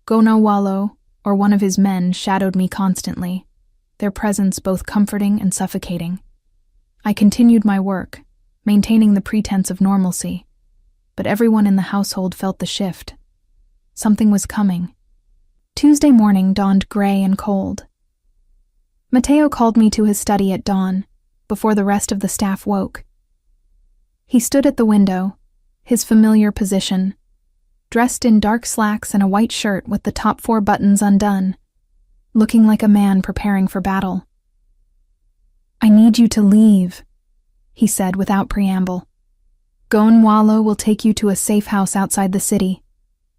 Gonawalo, or one of his men, shadowed me constantly, their presence both comforting and suffocating. I continued my work, maintaining the pretense of normalcy, but everyone in the household felt the shift. Something was coming. Tuesday morning dawned gray and cold. Matteo called me to his study at dawn, before the rest of the staff woke. He stood at the window, his familiar position, dressed in dark slacks and a white shirt with the top 4 buttons undone, looking like a man preparing for battle. I need you to leave, he said without preamble. Gonwalo will take you to a safe house outside the city.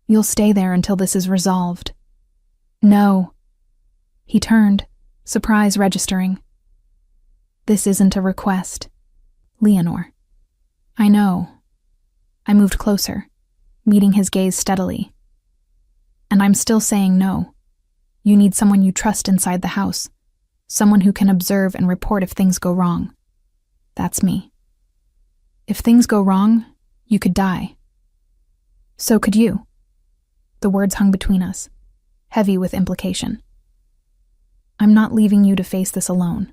You'll stay there until this is resolved. No. He turned, surprise registering. This isn't a request. Leonore. I know. I moved closer, meeting his gaze steadily. And I'm still saying no. You need someone you trust inside the house. Someone who can observe and report if things go wrong. That's me. If things go wrong, you could die. So could you. The words hung between us, heavy with implication. I'm not leaving you to face this alone.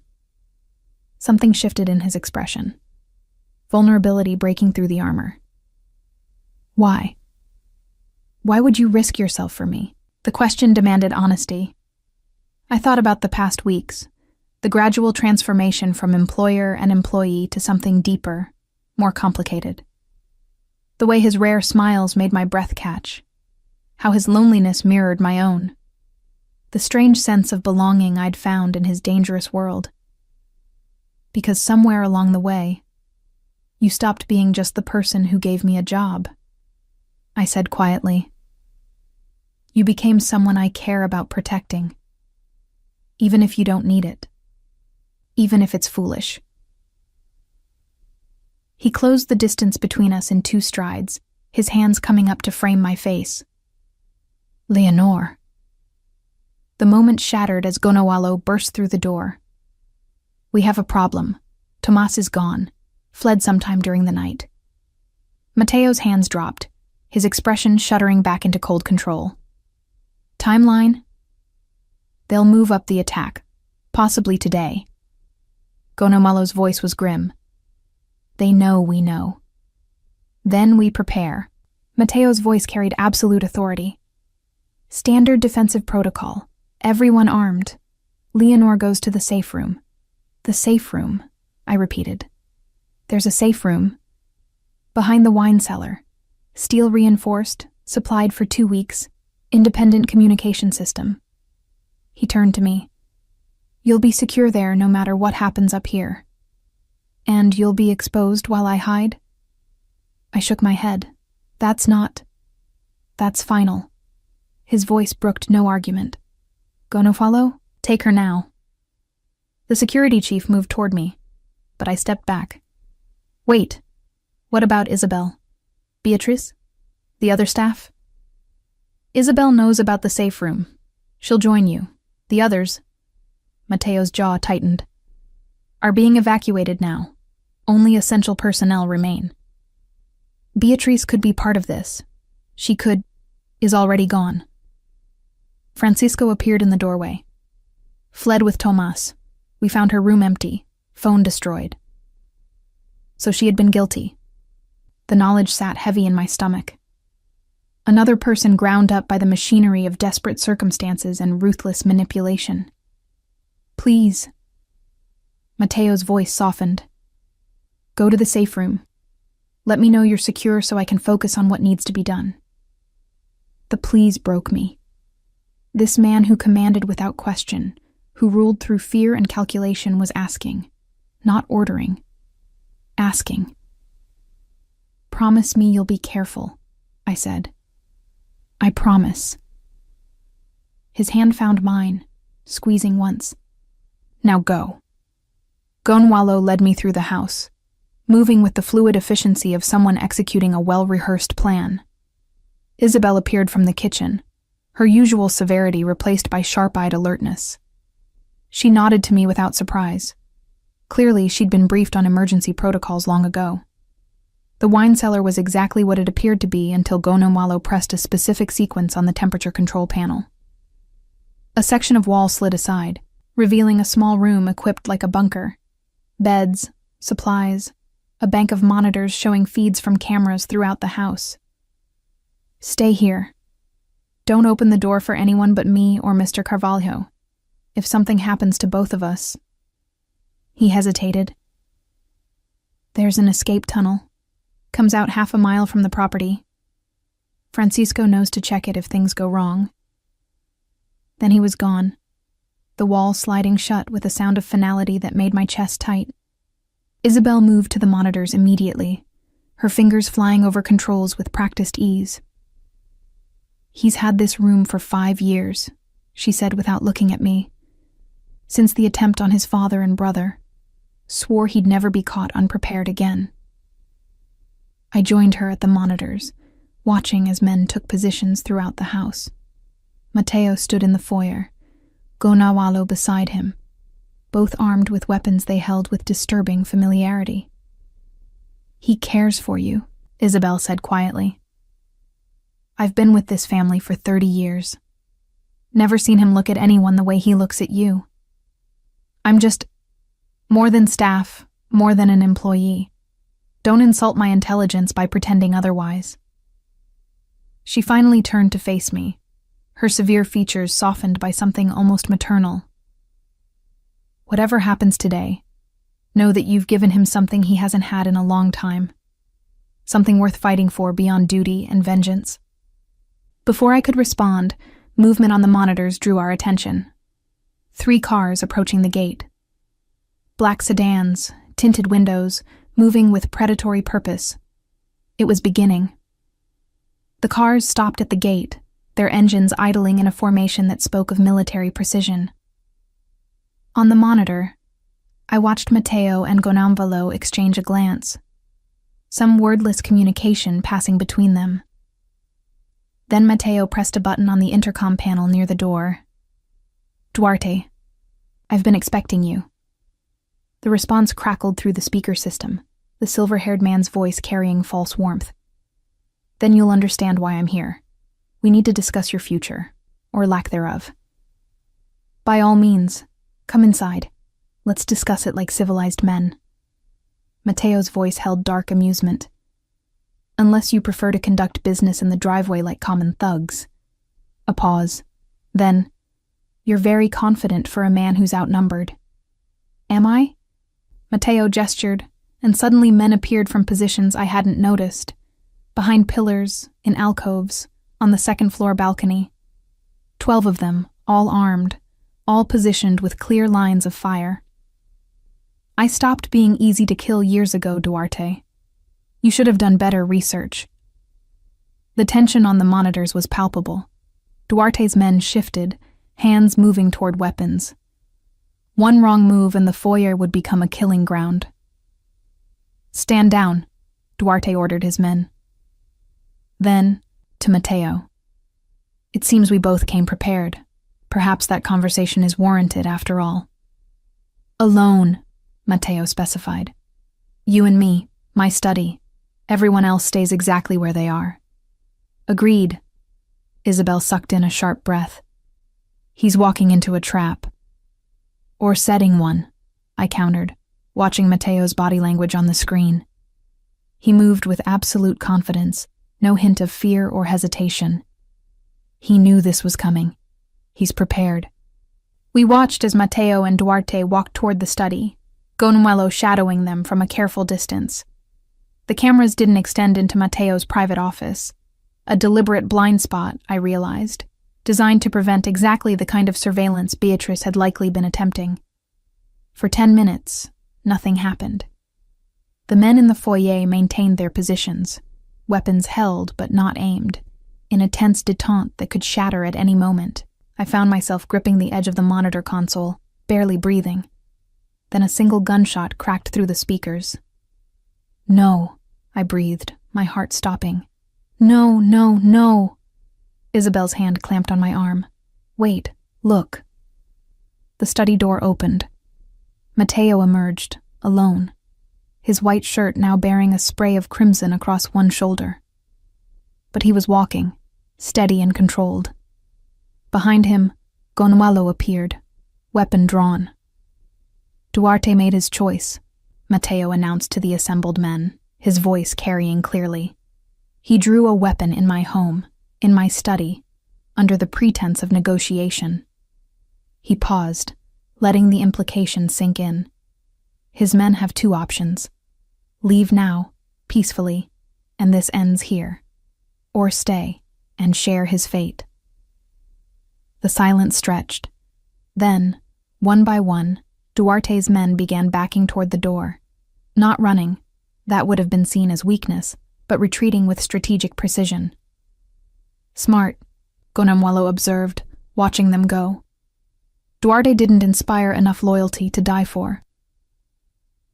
Something shifted in his expression. Vulnerability breaking through the armor. Why? Why would you risk yourself for me? The question demanded honesty. I thought about the past weeks, the gradual transformation from employer and employee to something deeper, more complicated. The way his rare smiles made my breath catch, how his loneliness mirrored my own, the strange sense of belonging I'd found in his dangerous world. Because somewhere along the way, you stopped being just the person who gave me a job, I said quietly. You became someone I care about protecting, even if you don't need it, even if it's foolish. He closed the distance between us in 2 strides, his hands coming up to frame my face. Leonore. The moment shattered as Gonawalo burst through the door. We have a problem. Tomas is gone, fled sometime during the night. Mateo's hands dropped, his expression shuddering back into cold control. Timeline? They'll move up the attack, possibly today. Gonawalo's voice was grim. They know we know. Then we prepare. Mateo's voice carried absolute authority. Standard defensive protocol. Everyone armed. Leonore goes to the safe room. The safe room, I repeated. There's a safe room. Behind the wine cellar. Steel reinforced, supplied for 2 weeks. Independent communication system. He turned to me. You'll be secure there no matter what happens up here. And you'll be exposed while I hide? I shook my head. That's final. His voice brooked no argument. Gonofalo, take her now. The security chief moved toward me, but I stepped back. Wait, what about Isabel? Beatrice? The other staff? Isabel knows about the safe room. She'll join you. The others, Mateo's jaw tightened, are being evacuated now. Only essential personnel remain. Beatrice could be part of this. She is already gone. Francisco appeared in the doorway. Fled with Tomas. We found her room empty, phone destroyed. So she had been guilty. The knowledge sat heavy in my stomach. Another person ground up by the machinery of desperate circumstances and ruthless manipulation. Please. Mateo's voice softened. Go to the safe room. Let me know you're secure so I can focus on what needs to be done. The please broke me. This man who commanded without question, who ruled through fear and calculation, was asking, not ordering. Asking. Promise me you'll be careful, I said. I promise. His hand found mine, squeezing once. Now go. Gonwalo led me through the house, moving with the fluid efficiency of someone executing a well-rehearsed plan. Isabel appeared from the kitchen, her usual severity replaced by sharp-eyed alertness. She nodded to me without surprise. Clearly, she'd been briefed on emergency protocols long ago. The wine cellar was exactly what it appeared to be until Gonwalo pressed a specific sequence on the temperature control panel. A section of wall slid aside, revealing a small room equipped like a bunker. Beds, supplies, a bank of monitors showing feeds from cameras throughout the house. Stay here. Don't open the door for anyone but me or Mr. Carvalho. If something happens to both of us. He hesitated. There's an escape tunnel. Comes out 1/2 mile from the property. Francisco knows to check it if things go wrong. Then he was gone, the wall sliding shut with a sound of finality that made my chest tight. Isabel moved to the monitors immediately, her fingers flying over controls with practiced ease. He's had this room for 5 years, she said without looking at me. Since the attempt on his father and brother. Swore he'd never be caught unprepared again. I joined her at the monitors, watching as men took positions throughout the house. Mateo stood in the foyer, Gonawalo beside him, both armed with weapons they held with disturbing familiarity. He cares for you, Isabel said quietly. I've been with this family for 30 years. Never seen him look at anyone the way he looks at you. I'm just more than staff, more than an employee. Don't insult my intelligence by pretending otherwise. She finally turned to face me, her severe features softened by something almost maternal. Whatever happens today, know that you've given him something he hasn't had in a long time. Something worth fighting for beyond duty and vengeance. Before I could respond, movement on the monitors drew our attention. 3 cars approaching the gate. Black sedans, tinted windows, moving with predatory purpose. It was beginning. The cars stopped at the gate, their engines idling in a formation that spoke of military precision. On the monitor, I watched Matteo and Gonamvalo exchange a glance, some wordless communication passing between them. Then Matteo pressed a button on the intercom panel near the door. "Duarte, I've been expecting you." The response crackled through the speaker system, the silver-haired man's voice carrying false warmth. "Then you'll understand why I'm here. We need to discuss your future, or lack thereof. By all means, come inside. Let's discuss it like civilized men." Matteo's voice held dark amusement. "Unless you prefer to conduct business in the driveway like common thugs." A pause. Then, "You're very confident for a man who's outnumbered." "Am I?" Matteo gestured, and suddenly men appeared from positions I hadn't noticed. Behind pillars, in alcoves, on the second-floor balcony. 12 of them, all armed, all positioned with clear lines of fire. "I stopped being easy to kill years ago, Duarte. You should have done better research." The tension on the monitors was palpable. Duarte's men shifted, hands moving toward weapons. One wrong move and the foyer would become a killing ground. "Stand down," Duarte ordered his men. Then, to Matteo. "It seems we both came prepared. Perhaps that conversation is warranted after all." "Alone," Matteo specified. "You and me, my study. Everyone else stays exactly where they are." "Agreed." Isabel sucked in a sharp breath. "He's walking into a trap." "Or setting one," I countered, watching Matteo's body language on the screen. He moved with absolute confidence, no hint of fear or hesitation. He knew this was coming. He's prepared. We watched as Matteo and Duarte walked toward the study, Gonamvalo shadowing them from a careful distance. The cameras didn't extend into Matteo's private office, a deliberate blind spot, I realized, designed to prevent exactly the kind of surveillance Beatrice had likely been attempting. For 10 minutes, nothing happened. The men in the foyer maintained their positions, weapons held but not aimed, in a tense detente that could shatter at any moment. I found myself gripping the edge of the monitor console, barely breathing. Then a single gunshot cracked through the speakers. "No," I breathed, my heart stopping. "No, no, no." Isabel's hand clamped on my arm. "Wait, look." The study door opened. Matteo emerged, alone, his white shirt now bearing a spray of crimson across one shoulder. But he was walking, steady and controlled. Behind him, Gonamvalo appeared, weapon drawn. "Duarte made his choice," Matteo announced to the assembled men, his voice carrying clearly. "He drew a weapon in my home, in my study, under the pretense of negotiation." He paused, letting the implication sink in. His men have 2 options. Leave now, peacefully, and this ends here. Or stay, and share his fate. The silence stretched. Then, one by one, Duarte's men began backing toward the door. Not running, that would have been seen as weakness, but retreating with strategic precision. "Smart," Gonamvalo observed, watching them go. Duarte didn't inspire enough loyalty to die for.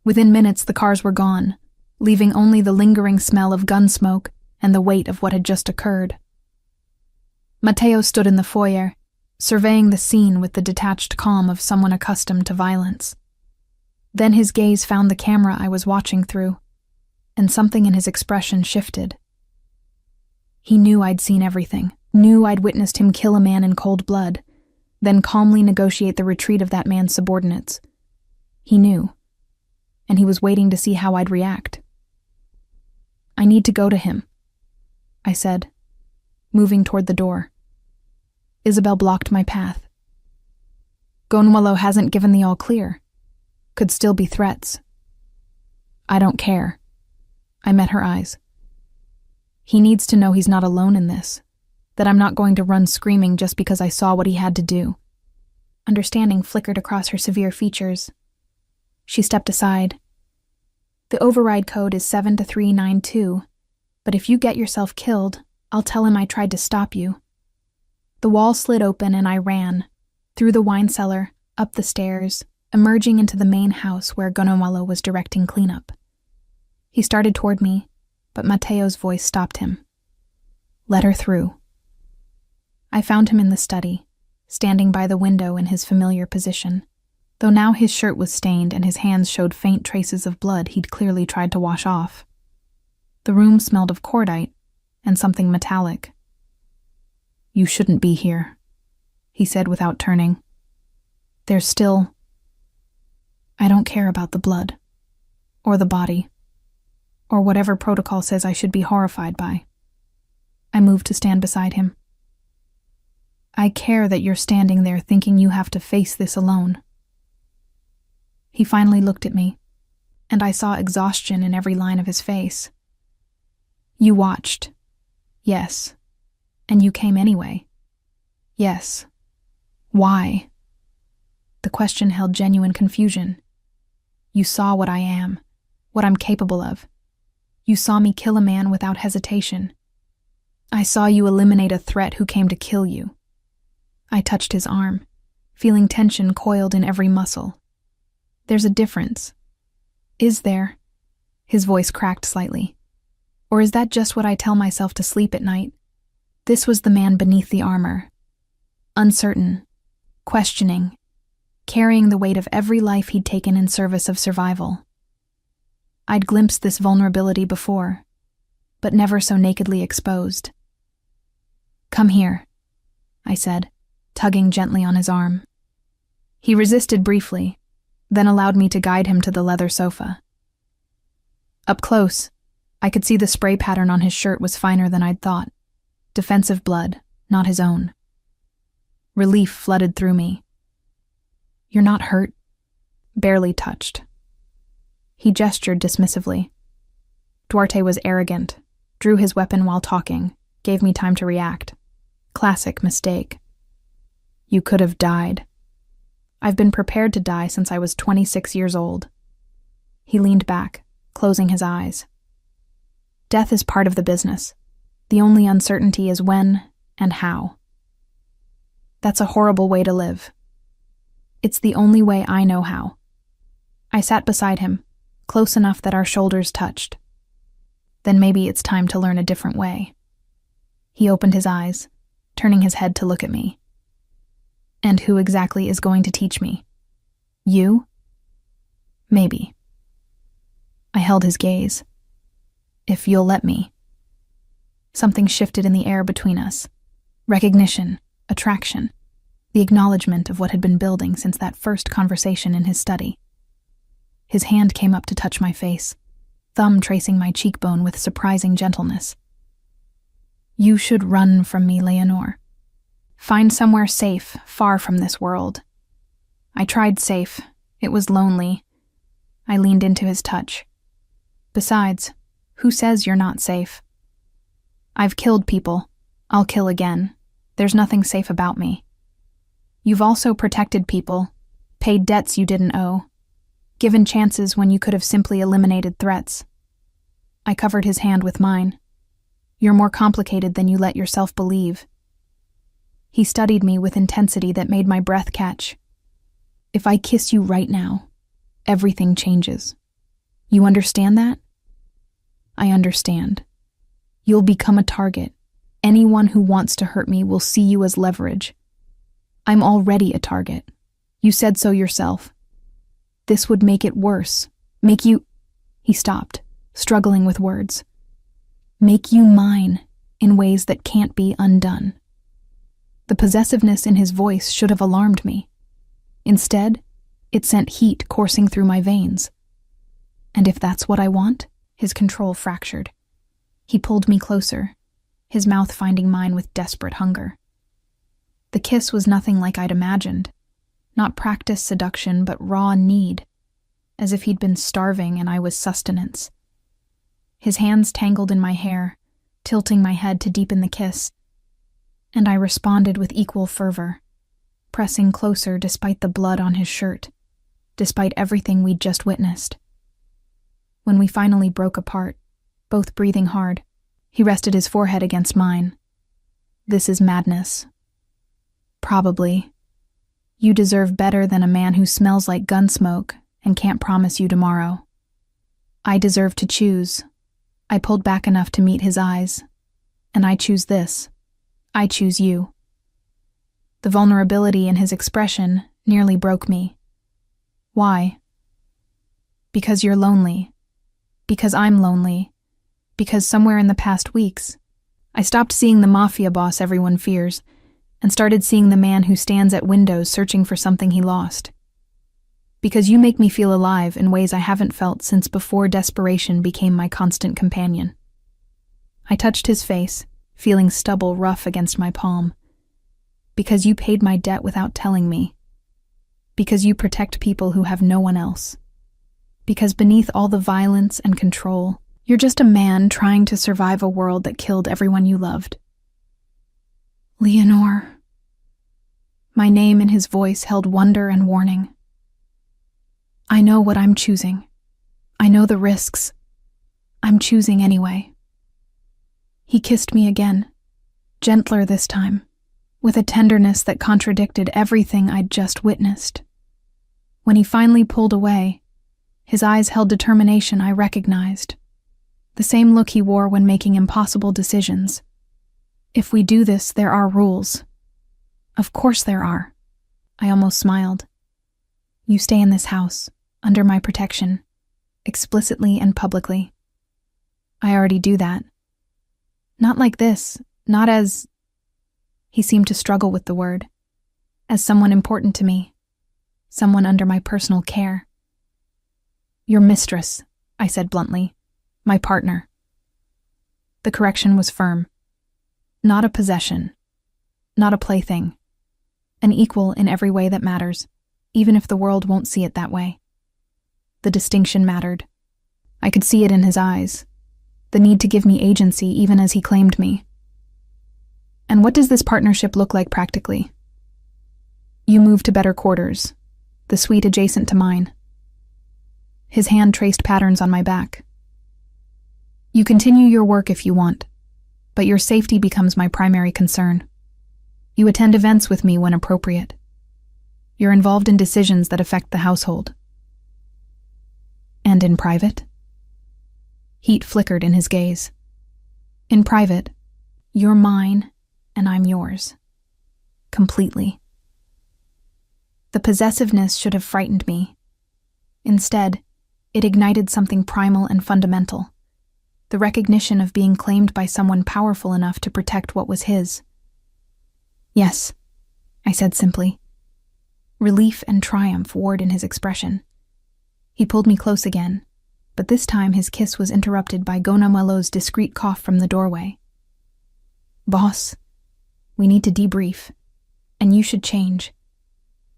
Within minutes the cars were gone, leaving only the lingering smell of gun smoke and the weight of what had just occurred. Matteo stood in the foyer, surveying the scene with the detached calm of someone accustomed to violence. Then his gaze found the camera I was watching through, and something in his expression shifted. He knew I'd seen everything, knew I'd witnessed him kill a man in cold blood, then calmly negotiate the retreat of that man's subordinates. He knew, and he was waiting to see how I'd react. "I need to go to him," I said. moving toward the door. Isabel blocked my path. Gonwalo hasn't given the all clear. Could still be threats. I don't care. I met her eyes. He needs to know he's not alone in this, that I'm not going to run screaming just because I saw what he had to do. Understanding flickered across her severe features. She stepped aside. The override code is 72392, but if you get yourself killed, I'll tell him I tried to stop you. The wall slid open and I ran, through the wine cellar, up the stairs, emerging into the main house where Gonwalo was directing cleanup. He started toward me, but Mateo's voice stopped him. Let her through. I found him in the study, standing by the window in his familiar position, though now his shirt was stained and his hands showed faint traces of blood he'd clearly tried to wash off. The room smelled of cordite and something metallic. You shouldn't be here, he said without turning. There's still... I don't care about the blood, or the body, or whatever protocol says I should be horrified by. I moved to stand beside him. I care that you're standing there thinking you have to face this alone. He finally looked at me, and I saw exhaustion in every line of his face. You watched. Yes. And you came anyway. Yes. Why? The question held genuine confusion. You saw what I am, what I'm capable of. You saw me kill a man without hesitation. I saw you eliminate a threat who came to kill you. I touched his arm, feeling tension coiled in every muscle. There's a difference. Is there? His voice cracked slightly. Or is that just what I tell myself to sleep at night? This was the man beneath the armor. Uncertain, questioning, carrying the weight of every life he'd taken in service of survival. I'd glimpsed this vulnerability before, but never so nakedly exposed. Come here, I said, tugging gently on his arm. He resisted briefly, then allowed me to guide him to the leather sofa. Up close, I could see the spray pattern on his shirt was finer than I'd thought. Defensive blood, not his own. Relief flooded through me. You're not hurt? Barely touched. He gestured dismissively. Duarte was arrogant, drew his weapon while talking, gave me time to react. Classic mistake. You could have died. I've been prepared to die since I was 26 years old. He leaned back, closing his eyes. Death is part of the business. The only uncertainty is when and how. That's a horrible way to live. It's the only way I know how. I sat beside him, close enough that our shoulders touched. Then maybe it's time to learn a different way. He opened his eyes, turning his head to look at me. And who exactly is going to teach me? You? Maybe. I held his gaze. If you'll let me. Something shifted in the air between us. Recognition, attraction, the acknowledgement of what had been building since that first conversation in his study. His hand came up to touch my face, thumb tracing my cheekbone with surprising gentleness. You should run from me, Leonore. Find somewhere safe, far from this world. I tried safe. It was lonely. I leaned into his touch. Besides, who says you're not safe? I've killed people. I'll kill again. There's nothing safe about me. You've also protected people, paid debts you didn't owe, given chances when you could have simply eliminated threats. I covered his hand with mine. You're more complicated than you let yourself believe. He studied me with intensity that made my breath catch. If I kiss you right now, everything changes. You understand that? I understand. You'll become a target. Anyone who wants to hurt me will see you as leverage. I'm already a target. You said so yourself. This would make it worse. Make you... He stopped, struggling with words. Make you mine in ways that can't be undone. The possessiveness in his voice should have alarmed me. Instead, it sent heat coursing through my veins. And if that's what I want, his control fractured. He pulled me closer, his mouth finding mine with desperate hunger. The kiss was nothing like I'd imagined. Not practiced seduction, but raw need, as if he'd been starving and I was sustenance. His hands tangled in my hair, tilting my head to deepen the kiss, and I responded with equal fervor, pressing closer despite the blood on his shirt, despite everything we'd just witnessed. When we finally broke apart, both breathing hard, he rested his forehead against mine. "This is madness." "Probably. You deserve better than a man who smells like gun smoke and can't promise you tomorrow." I deserve to choose. I pulled back enough to meet his eyes. "And I choose this. I choose you." The vulnerability in his expression nearly broke me. "Why?" "Because you're lonely. Because I'm lonely. Because somewhere in the past weeks, I stopped seeing the MAFIA boss everyone fears and started seeing the man who stands at windows searching for something he lost. Because you make me feel alive in ways I haven't felt since before desperation became my constant companion." I touched his face, feeling stubble rough against my palm. "Because you paid my debt without telling me. Because you protect people who have no one else. Because beneath all the violence and control, you're just a man trying to survive a world that killed everyone you loved." "Leonore." My name in his voice held wonder and warning. "I know what I'm choosing. I know the risks. I'm choosing anyway." He kissed me again, gentler this time, with a tenderness that contradicted everything I'd just witnessed. When he finally pulled away, his eyes held determination I recognized. The same look he wore when making impossible decisions. "If we do this, there are rules." "Of course there are." I almost smiled. "You stay in this house, under my protection, explicitly and publicly." "I already do that." "Not like this, not as—" He seemed to struggle with the word. "As someone important to me, someone under my personal care." "Your mistress," I said bluntly. "My partner." The correction was firm. Not a possession. Not a plaything. An equal in every way that matters, even if the world won't see it that way. The distinction mattered. I could see it in his eyes. The need to give me agency even as he claimed me. "And what does this partnership look like practically?" "You move to better quarters, the suite adjacent to mine." His hand traced patterns on my back. "You continue your work if you want, but your safety becomes my primary concern. You attend events with me when appropriate. You're involved in decisions that affect the household." "And in private?" Heat flickered in his gaze. "In private, you're mine and I'm yours. Completely." The possessiveness should have frightened me. Instead, it ignited something primal and fundamental. The recognition of being claimed by someone powerful enough to protect what was his. "Yes," I said simply. Relief and triumph warred in his expression. He pulled me close again, but this time his kiss was interrupted by Gonamuelo's discreet cough from the doorway. "Boss, we need to debrief, and you should change.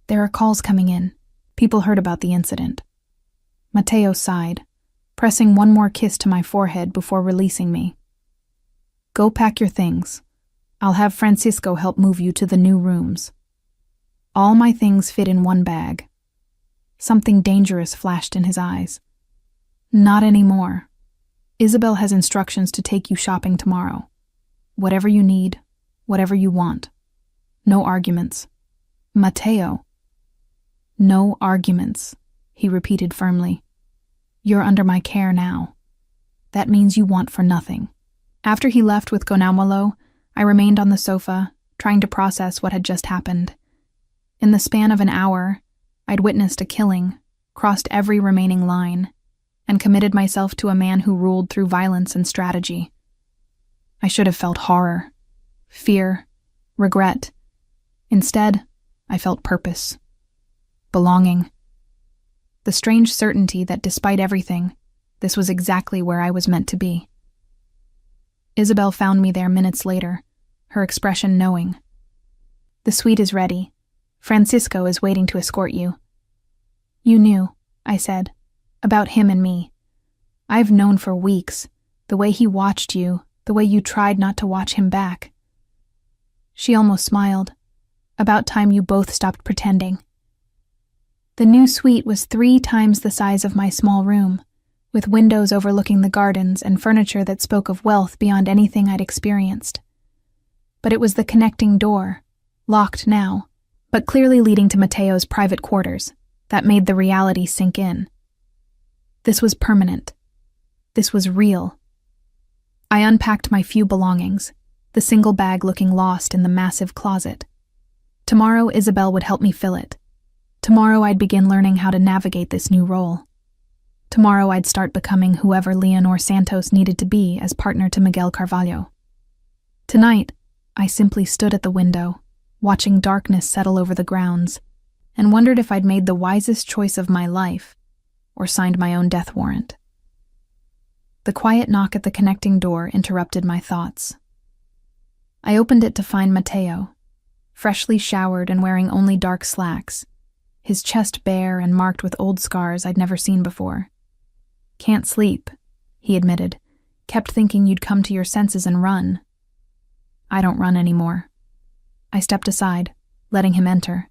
There are calls coming in. People heard about the incident." Mateo sighed, pressing one more kiss to my forehead before releasing me. "Go pack your things. I'll have Francisco help move you to the new rooms." All my things fit in one bag. Something dangerous flashed in his eyes. "Not anymore. Isabel has instructions to take you shopping tomorrow. Whatever you need, whatever you want. No arguments." "Mateo." "No arguments," he repeated firmly. "You're under my care now. That means you want for nothing." After he left with Gonamuelo, I remained on the sofa, trying to process what had just happened. In the span of an hour, I'd witnessed a killing, crossed every remaining line, and committed myself to a man who ruled through violence and strategy. I should have felt horror, fear, regret. Instead, I felt purpose, belonging. The strange certainty that despite everything, this was exactly where I was meant to be. Isabel found me there minutes later, her expression knowing. "The suite is ready. Francisco is waiting to escort you." "You knew," I said, "about him and me. I've known for weeks, the way he watched you, the way you tried not to watch him back." She almost smiled. "About time you both stopped pretending." The new suite was 3 times the size of my small room, with windows overlooking the gardens and furniture that spoke of wealth beyond anything I'd experienced. But it was the connecting door, locked now, but clearly leading to Mateo's private quarters, that made the reality sink in. This was permanent. This was real. I unpacked my few belongings, the single bag looking lost in the massive closet. Tomorrow, Isabel would help me fill it. Tomorrow I'd begin learning how to navigate this new role. Tomorrow I'd start becoming whoever Leonor Santos needed to be as partner to Miguel Carvalho. Tonight, I simply stood at the window, watching darkness settle over the grounds, and wondered if I'd made the wisest choice of my life, or signed my own death warrant. The quiet knock at the connecting door interrupted my thoughts. I opened it to find Mateo, freshly showered and wearing only dark slacks, his chest bare and marked with old scars I'd never seen before. "Can't sleep," he admitted. "Kept thinking you'd come to your senses and run." "I don't run anymore." I stepped aside, letting him enter.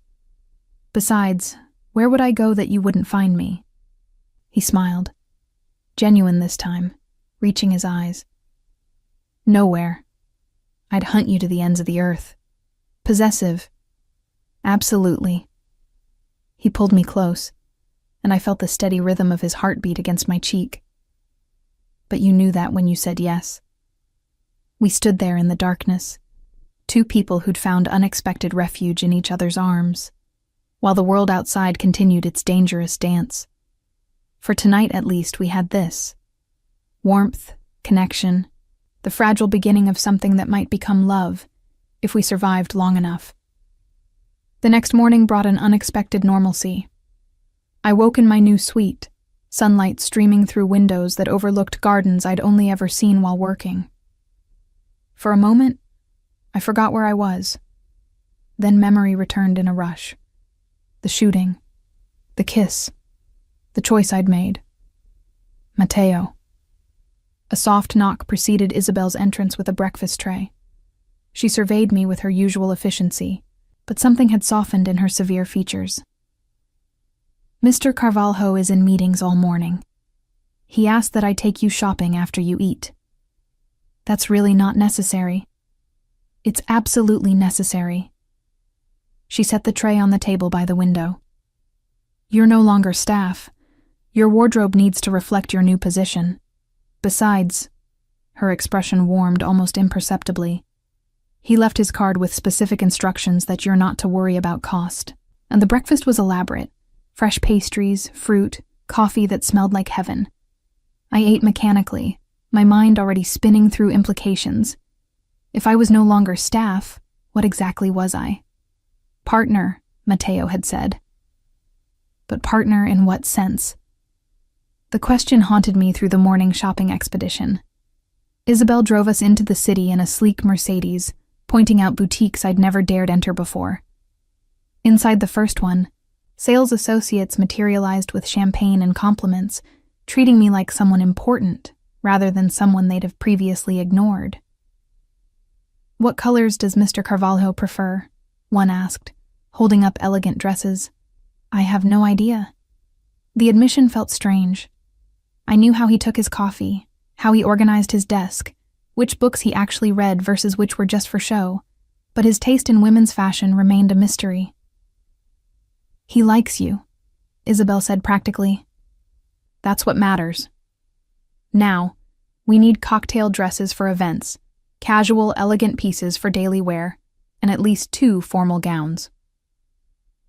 "Besides, where would I go that you wouldn't find me?" He smiled, genuine this time, reaching his eyes. "Nowhere. I'd hunt you to the ends of the earth. Possessive. Absolutely." He pulled me close, and I felt the steady rhythm of his heartbeat against my cheek. "But you knew that when you said yes." We stood there in the darkness, 2 people who'd found unexpected refuge in each other's arms, while the world outside continued its dangerous dance. For tonight, at least, we had this: warmth, connection, the fragile beginning of something that might become love, if we survived long enough. The next morning brought an unexpected normalcy. I woke in my new suite, sunlight streaming through windows that overlooked gardens I'd only ever seen while working. For a moment, I forgot where I was. Then memory returned in a rush. The shooting, the kiss, the choice I'd made. Mateo. A soft knock preceded Isabel's entrance with a breakfast tray. She surveyed me with her usual efficiency, but something had softened in her severe features. "Mr. Carvalho is in meetings all morning. He asked that I take you shopping after you eat." "That's really not necessary." "It's absolutely necessary." She set the tray on the table by the window. "You're no longer staff. Your wardrobe needs to reflect your new position. Besides," her expression warmed almost imperceptibly, "he left his card with specific instructions that you're not to worry about cost. And the breakfast was elaborate. Fresh pastries, fruit, coffee that smelled like heaven. I ate mechanically, my mind already spinning through implications. If I was no longer staff, what exactly was I? Partner, Mateo had said. But partner in what sense? The question haunted me through the morning shopping expedition. Isabel drove us into the city in a sleek Mercedes, pointing out boutiques I'd never dared enter before. Inside the first one, sales associates materialized with champagne and compliments, treating me like someone important, rather than someone they'd have previously ignored. "What colors does Mr. Carvalho prefer?" one asked, holding up elegant dresses. "I have no idea." The admission felt strange. I knew how he took his coffee, how he organized his desk, which books he actually read versus which were just for show, but his taste in women's fashion remained a mystery. "He likes you," Isabel said practically. "That's what matters. Now, we need cocktail dresses for events, casual, elegant pieces for daily wear, and at least 2 formal gowns."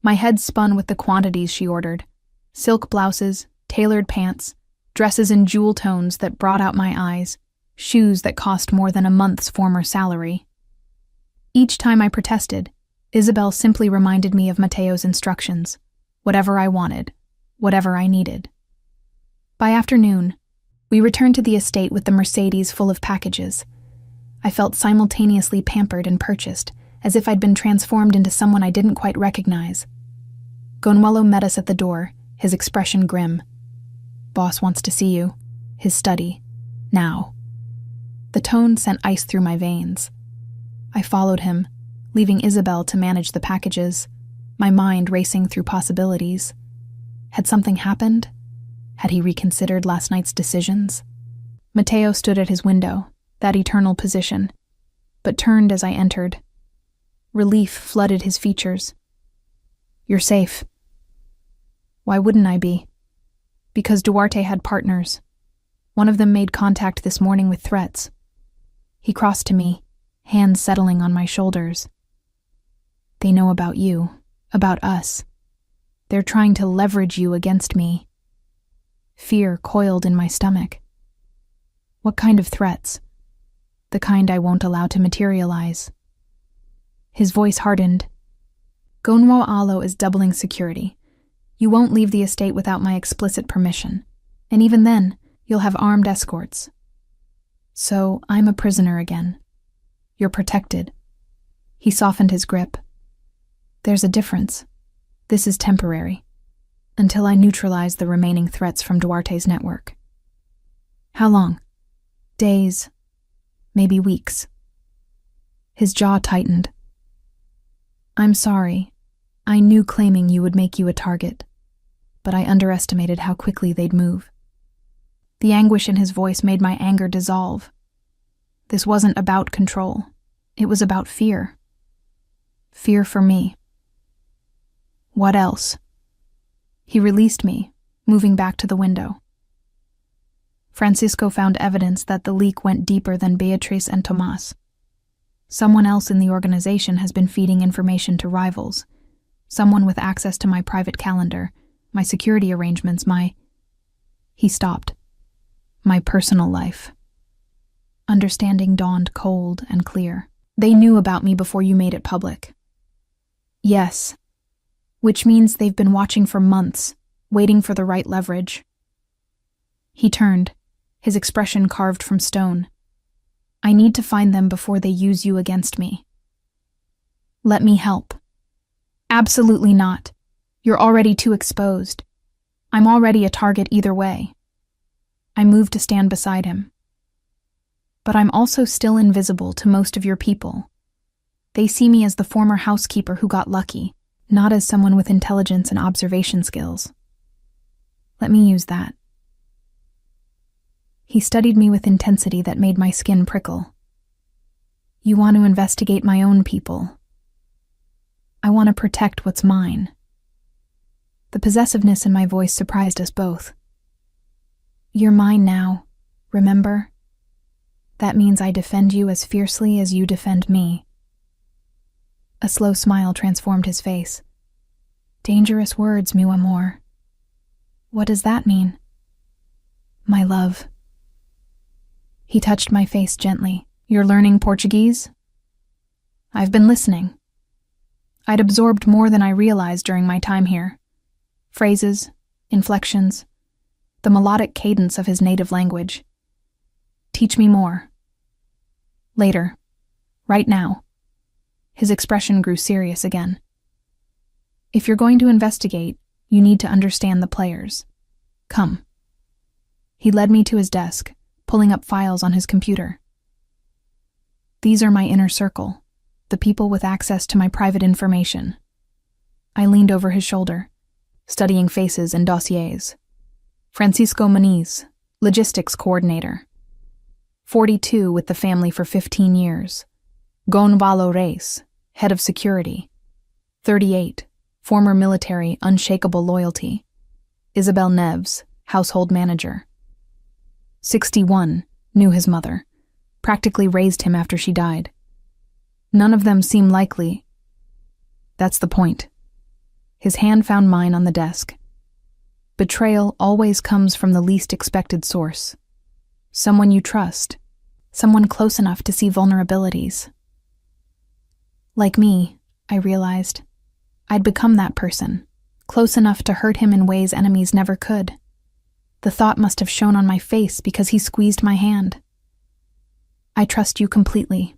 My head spun with the quantities she ordered: silk blouses, tailored pants, dresses in jewel tones that brought out my eyes, shoes that cost more than a month's former salary. Each time I protested, Isabel simply reminded me of Mateo's instructions: whatever I wanted, whatever I needed. By afternoon, we returned to the estate with the Mercedes full of packages. I felt simultaneously pampered and purchased, as if I'd been transformed into someone I didn't quite recognize. Gonwalo met us at the door, his expression grim. "Boss wants to see you. His study. Now." The tone sent ice through my veins. I followed him, leaving Isabel to manage the packages, my mind racing through possibilities. Had something happened? Had he reconsidered last night's decisions? Mateo stood at his window, that eternal position, but turned as I entered. Relief flooded his features. "You're safe." Why wouldn't I be? Because Duarte had partners. One of them made contact this morning with threats. He crossed to me, hands settling on my shoulders. "They know about you, about us. They're trying to leverage you against me." Fear coiled in my stomach. What kind of threats? The kind I won't allow to materialize. His voice hardened. "Gonwalo is doubling security. You won't leave the estate without my explicit permission, and even then, you'll have armed escorts. So I'm a prisoner again. You're protected." He softened his grip. "There's a difference. This is temporary, until I neutralize the remaining threats from Duarte's network." "How long?" "Days, maybe weeks." His jaw tightened. "I'm sorry. I knew claiming you would make you a target, but I underestimated how quickly they'd move." The anguish in his voice made my anger dissolve. This wasn't about control. It was about fear. Fear for me. "What else?" He released me, moving back to the window. Francisco found evidence that the leak went deeper than Beatriz and Tomas. Someone else in the organization has been feeding information to rivals. Someone with access to my private calendar, my security arrangements, He stopped. My personal life. Understanding dawned cold and clear. "They knew about me before you made it public." "Yes. Which means they've been watching for months, waiting for the right leverage." He turned, his expression carved from stone. "I need to find them before they use you against me." "Let me help." "Absolutely not. You're already too exposed. I'm already a target either way." I moved to stand beside him. "But I'm also still invisible to most of your people. They see me as the former housekeeper who got lucky, not as someone with intelligence and observation skills. Let me use that." He studied me with intensity that made my skin prickle. "You want to investigate my own people. I want to protect what's mine." The possessiveness in my voice surprised us both. "You're mine now, remember? That means I defend you as fiercely as you defend me." A slow smile transformed his face. "Dangerous words, meu amor." "What does that mean?" "My love." He touched my face gently. "You're learning Portuguese?" "I've been listening." I'd absorbed more than I realized during my time here. Phrases, inflections, the melodic cadence of his native language. "Teach me more." "Later. Right now." His expression grew serious again. "If you're going to investigate, you need to understand the players. Come." He led me to his desk, pulling up files on his computer. "These are my inner circle, the people with access to my private information." I leaned over his shoulder, studying faces and dossiers. Francisco Muniz, logistics coordinator. 42 with the family for 15 years. Gonwalo Reis, head of security. 38, former military, unshakable loyalty. Isabel Neves, household manager. 61, knew his mother, practically raised him after she died. None of them seem likely. That's the point. His hand found mine on the desk. Betrayal always comes from the least expected source. Someone you trust. Someone close enough to see vulnerabilities. Like me, I realized, I'd become that person, close enough to hurt him in ways enemies never could. The thought must have shown on my face because he squeezed my hand. I trust you completely.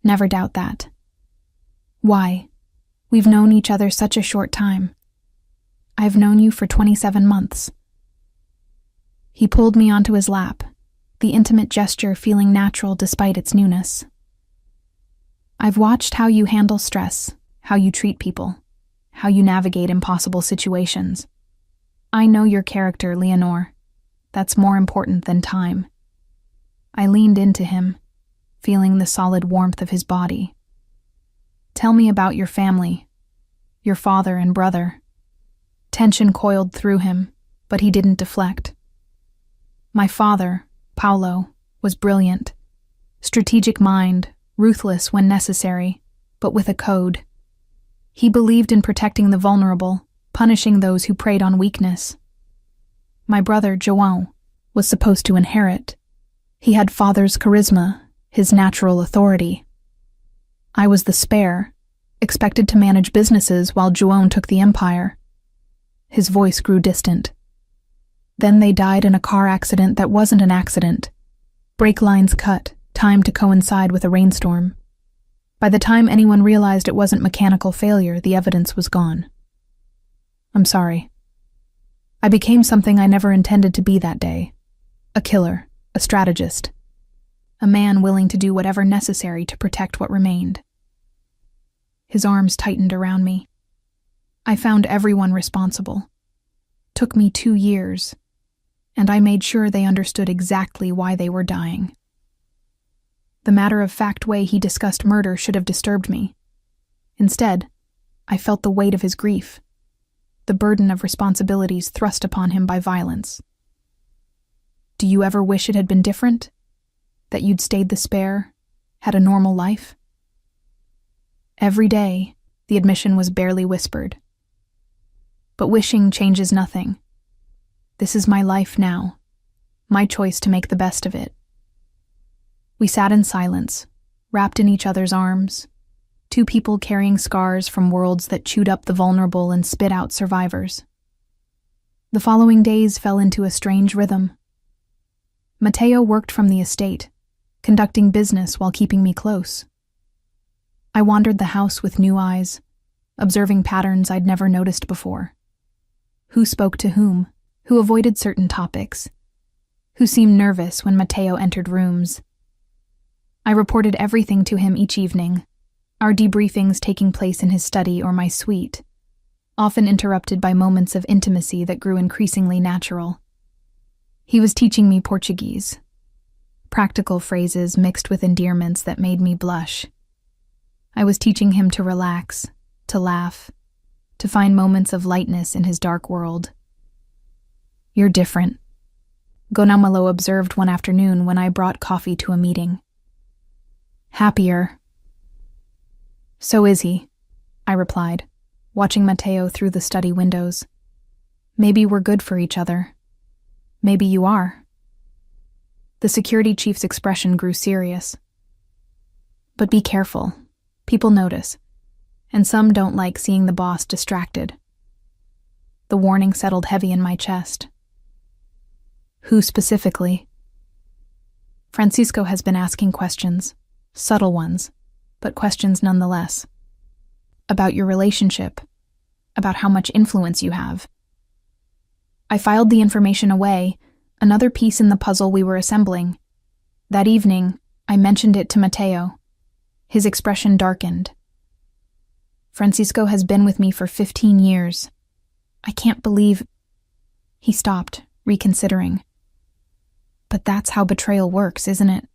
Never doubt that. Why? We've known each other such a short time. I've known you for 27 months. He pulled me onto his lap, the intimate gesture feeling natural despite its newness. I've watched how you handle stress, how you treat people, how you navigate impossible situations. I know your character, Leonore. That's more important than time. I leaned into him, feeling the solid warmth of his body. Tell me about your family, your father and brother. Tension coiled through him, but he didn't deflect. My father, Paolo, was brilliant. Strategic mind, ruthless when necessary, but with a code. He believed in protecting the vulnerable, punishing those who preyed on weakness. My brother, João, was supposed to inherit. He had father's charisma, his natural authority. I was the spare, expected to manage businesses while João took the empire. His voice grew distant. Then they died in a car accident that wasn't an accident. Brake lines cut, timed to coincide with a rainstorm. By the time anyone realized it wasn't mechanical failure, the evidence was gone. I'm sorry. I became something I never intended to be that day. A killer, a strategist. A man willing to do whatever necessary to protect what remained. His arms tightened around me. I found everyone responsible. Took me 2 years, and I made sure they understood exactly why they were dying. The matter-of-fact way he discussed murder should have disturbed me. Instead, I felt the weight of his grief, the burden of responsibilities thrust upon him by violence. Do you ever wish it had been different? That you'd stayed the spare, had a normal life? Every day, the admission was barely whispered. But wishing changes nothing. This is my life now, my choice to make the best of it. We sat in silence, wrapped in each other's arms, 2 people carrying scars from worlds that chewed up the vulnerable and spit out survivors. The following days fell into a strange rhythm. Matteo worked from the estate, conducting business while keeping me close. I wandered the house with new eyes, observing patterns I'd never noticed before. Who spoke to whom, who avoided certain topics, who seemed nervous when Matteo entered rooms. I reported everything to him each evening, our debriefings taking place in his study or my suite, often interrupted by moments of intimacy that grew increasingly natural. He was teaching me Portuguese, practical phrases mixed with endearments that made me blush. I was teaching him to relax, to laugh, to find moments of lightness in his dark world. You're different, Gonamalo observed one afternoon when I brought coffee to a meeting. Happier. So is he, I replied, watching Matteo through the study windows. Maybe we're good for each other. Maybe you are. The security chief's expression grew serious. But be careful. People notice, and some don't like seeing the boss distracted. The warning settled heavy in my chest. Who specifically? Francisco has been asking questions, subtle ones, but questions nonetheless. About your relationship, about how much influence you have. I filed the information away, another piece in the puzzle we were assembling. That evening, I mentioned it to Matteo. His expression darkened. Francisco has been with me for 15 years. I can't believe... He stopped, reconsidering. But that's how betrayal works, isn't it?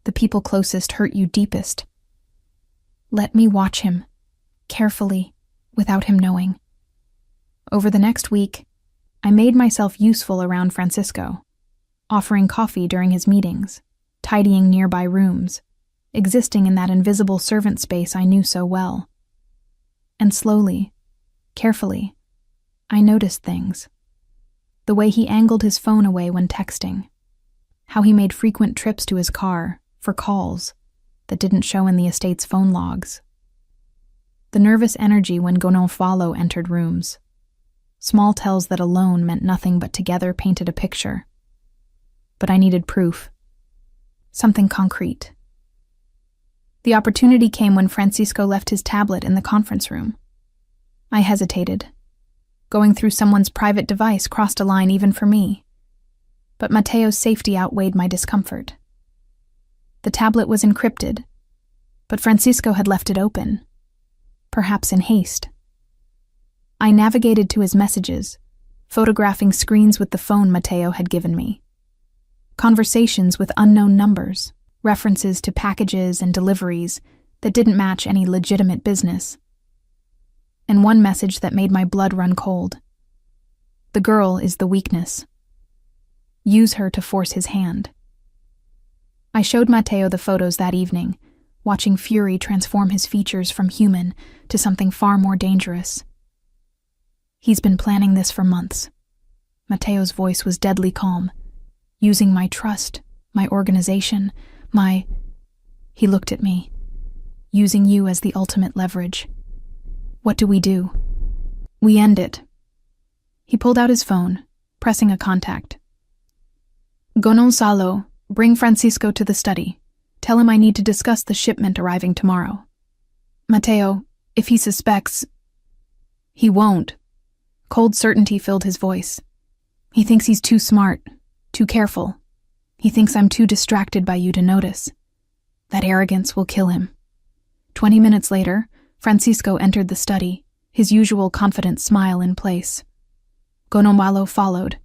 The people closest hurt you deepest. Let me watch him, carefully, without him knowing. Over the next week, I made myself useful around Francisco, offering coffee during his meetings, tidying nearby rooms, existing in that invisible servant space I knew so well. And slowly, carefully, I noticed things. The way he angled his phone away when texting. How he made frequent trips to his car for calls that didn't show in the estate's phone logs. The nervous energy when Gonfalo entered rooms. Small tells that alone meant nothing but together painted a picture. But I needed proof. something concrete. The opportunity came when Francisco left his tablet in the conference room. I hesitated. Going through someone's private device crossed a line even for me. But Mateo's safety outweighed my discomfort. The tablet was encrypted, but Francisco had left it open, perhaps in haste. I navigated to his messages, photographing screens with the phone Mateo had given me. Conversations with unknown numbers, references to packages and deliveries that didn't match any legitimate business. And one message that made my blood run cold. The girl is the weakness. Use her to force his hand. I showed Mateo the photos that evening, watching fury transform his features from human to something far more dangerous. He's been planning this for months. Mateo's voice was deadly calm. Using my trust, my organization, He looked at me. Using you as the ultimate leverage. What do? We end it. He pulled out his phone, pressing a contact. Gonzalo, bring Francisco to the study. Tell him I need to discuss the shipment arriving tomorrow. Mateo, if he suspects... He won't. Cold certainty filled his voice. He thinks he's too smart, too careful. He thinks I'm too distracted by you to notice. That arrogance will kill him. 20 minutes later, Francisco entered the study, his usual confident smile in place. Gonzalo followed,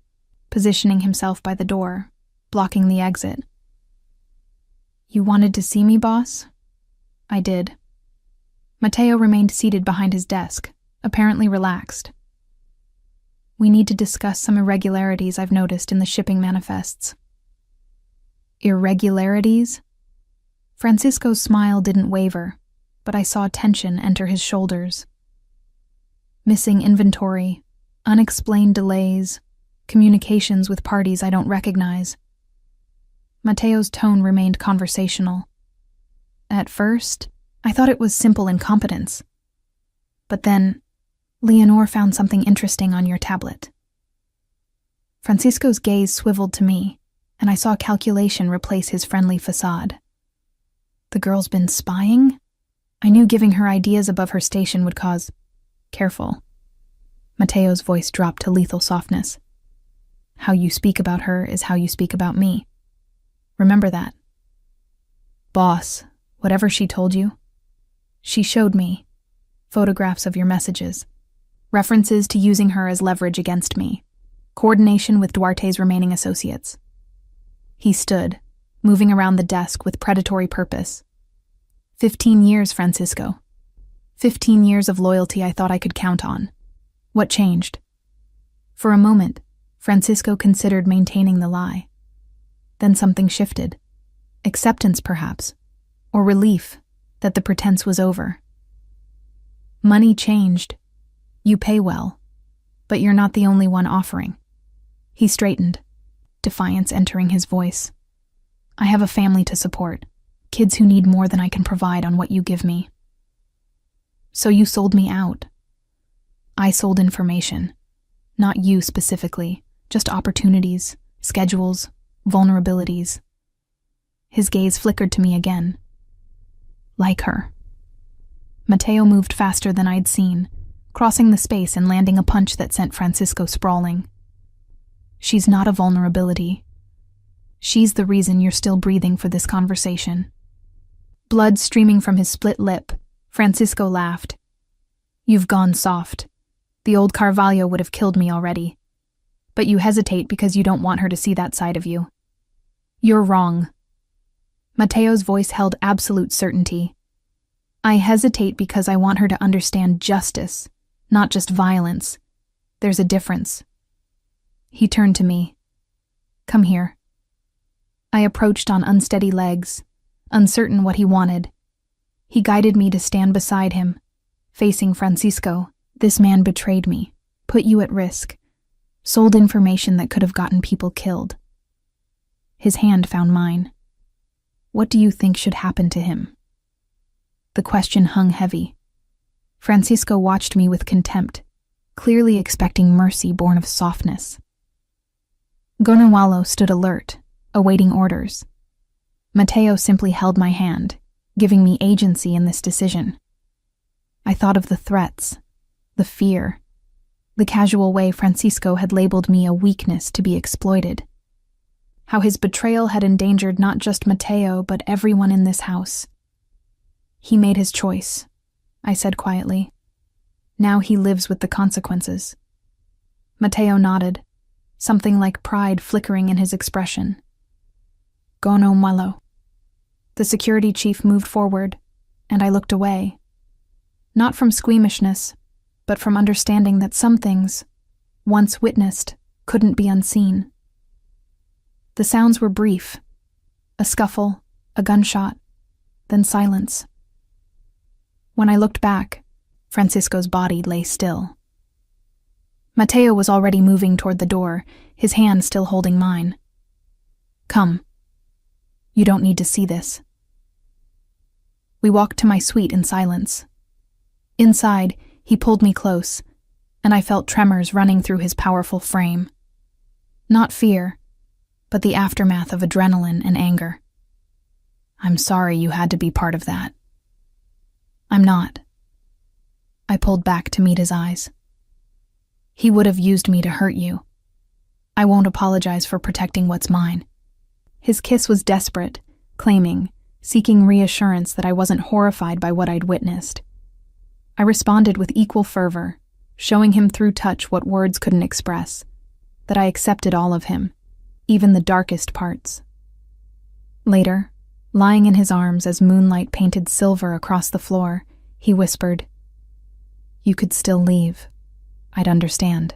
positioning himself by the door, blocking the exit. You wanted to see me, boss? I did. Mateo remained seated behind his desk, apparently relaxed. We need to discuss some irregularities I've noticed in the shipping manifests. Irregularities? Francisco's smile didn't waver, but I saw tension enter his shoulders. Missing inventory, unexplained delays, communications with parties I don't recognize. Mateo's tone remained conversational. At first, I thought it was simple incompetence. But then, Leonor found something interesting on your tablet. Francisco's gaze swiveled to me, and I saw calculation replace his friendly facade. The girl's been spying? I knew giving her ideas above her station would cause... Careful. Mateo's voice dropped to lethal softness. How you speak about her is how you speak about me. Remember that. Boss, whatever she told you, she showed me photographs of your messages, references to using her as leverage against me, coordination with Duarte's remaining associates. He stood, moving around the desk with predatory purpose. 15 years, Francisco. 15 years of loyalty I thought I could count on. What changed? For a moment, Francisco considered maintaining the lie. Then something shifted. Acceptance, perhaps, or relief that the pretense was over. Money changed. You pay well, but you're not the only one offering. He straightened, defiance entering his voice. I have a family to support, kids who need more than I can provide on what you give me. So you sold me out. I sold information, not you specifically, just opportunities, schedules, vulnerabilities. His gaze flickered to me again. Like her. Mateo moved faster than I'd seen, crossing the space and landing a punch that sent Francisco sprawling. She's not a vulnerability. She's the reason you're still breathing for this conversation. Blood streaming from his split lip, Francisco laughed. You've gone soft. The old Carvalho would have killed me already. But you hesitate because you don't want her to see that side of you. You're wrong. Mateo's voice held absolute certainty. I hesitate because I want her to understand justice, not just violence. There's a difference. He turned to me. Come here. I approached on unsteady legs, uncertain what he wanted. He guided me to stand beside him, facing Francisco. This man betrayed me, put you at risk, sold information that could have gotten people killed. His hand found mine. What do you think should happen to him? The question hung heavy. Francisco watched me with contempt, clearly expecting mercy born of softness. Gonzalo stood alert, awaiting orders. Mateo simply held my hand, giving me agency in this decision. I thought of the threats, the fear, the casual way Francisco had labeled me a weakness to be exploited. How his betrayal had endangered not just Mateo, but everyone in this house. He made his choice, I said quietly. Now he lives with the consequences. Mateo nodded, something like pride flickering in his expression. Gono malo. The security chief moved forward, and I looked away. Not from squeamishness, but from understanding that some things, once witnessed, couldn't be unseen. The sounds were brief. A scuffle, a gunshot, then silence. When I looked back, Francisco's body lay still. Mateo was already moving toward the door, his hand still holding mine. Come. You don't need to see this. We walked to my suite in silence. Inside, he pulled me close, and I felt tremors running through his powerful frame. Not fear, but the aftermath of adrenaline and anger. I'm sorry you had to be part of that. I'm not. I pulled back to meet his eyes. He would have used me to hurt you. I won't apologize for protecting what's mine. His kiss was desperate, claiming, seeking reassurance that I wasn't horrified by what I'd witnessed. I responded with equal fervor, showing him through touch what words couldn't express, that I accepted all of him, even the darkest parts. Later, lying in his arms as moonlight painted silver across the floor, he whispered, You could still leave. I'd understand.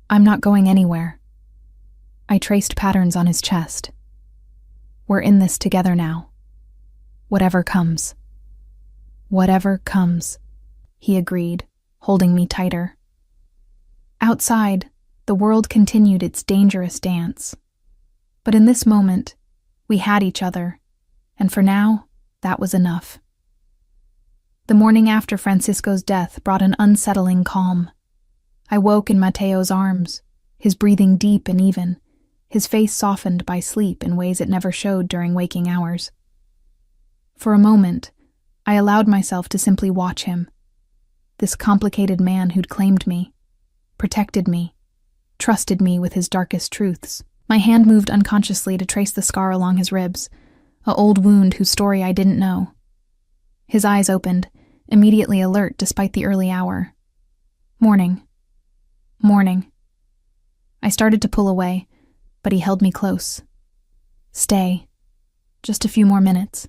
I'm not going anywhere. I traced patterns on his chest. We're in this together now. Whatever comes. Whatever comes, he agreed, holding me tighter. Outside, the world continued its dangerous dance. But in this moment, we had each other, and for now, that was enough. The morning after Francisco's death brought an unsettling calm. I woke in Mateo's arms, his breathing deep and even, his face softened by sleep in ways it never showed during waking hours. For a moment, I allowed myself to simply watch him, this complicated man who'd claimed me, protected me, trusted me with his darkest truths. My hand moved unconsciously to trace the scar along his ribs, an old wound whose story I didn't know. His eyes opened, immediately alert despite the early hour. Morning. Morning. I started to pull away, but he held me close. Stay. Just a few more minutes.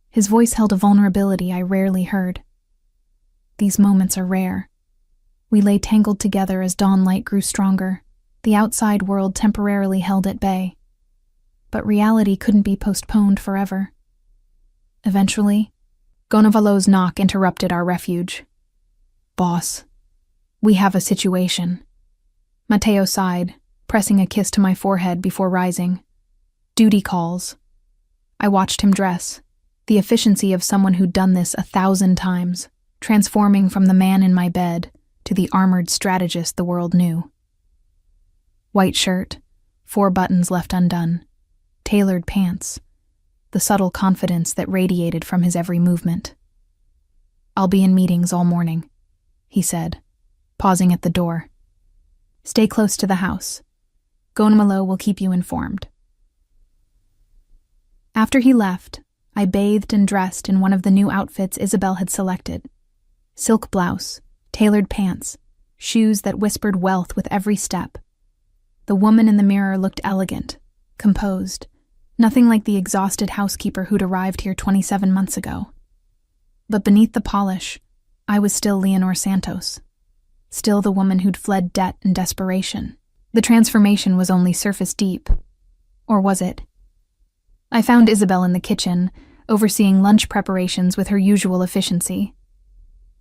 His voice held a vulnerability I rarely heard. These moments are rare. We lay tangled together as dawn light grew stronger, the outside world temporarily held at bay. But reality couldn't be postponed forever. Eventually, Gonavalo's knock interrupted our refuge. Boss, we have a situation. Mateo sighed, pressing a kiss to my forehead before rising. Duty calls. I watched him dress, the efficiency of someone who'd done this 1,000 times, transforming from the man in my bed to the armored strategist the world knew. White shirt, 4 buttons left undone, tailored pants, the subtle confidence that radiated from his every movement. I'll be in meetings all morning, he said, pausing at the door. Stay close to the house. Gonamalo will keep you informed. After he left, I bathed and dressed in one of the new outfits Isabel had selected. Silk blouse, tailored pants, shoes that whispered wealth with every step. The woman in the mirror looked elegant, composed, nothing like the exhausted housekeeper who'd arrived here 27 months ago. But beneath the polish, I was still Leonor Santos, still the woman who'd fled debt and desperation. The transformation was only surface deep. Or was it? I found Isabel in the kitchen, overseeing lunch preparations with her usual efficiency.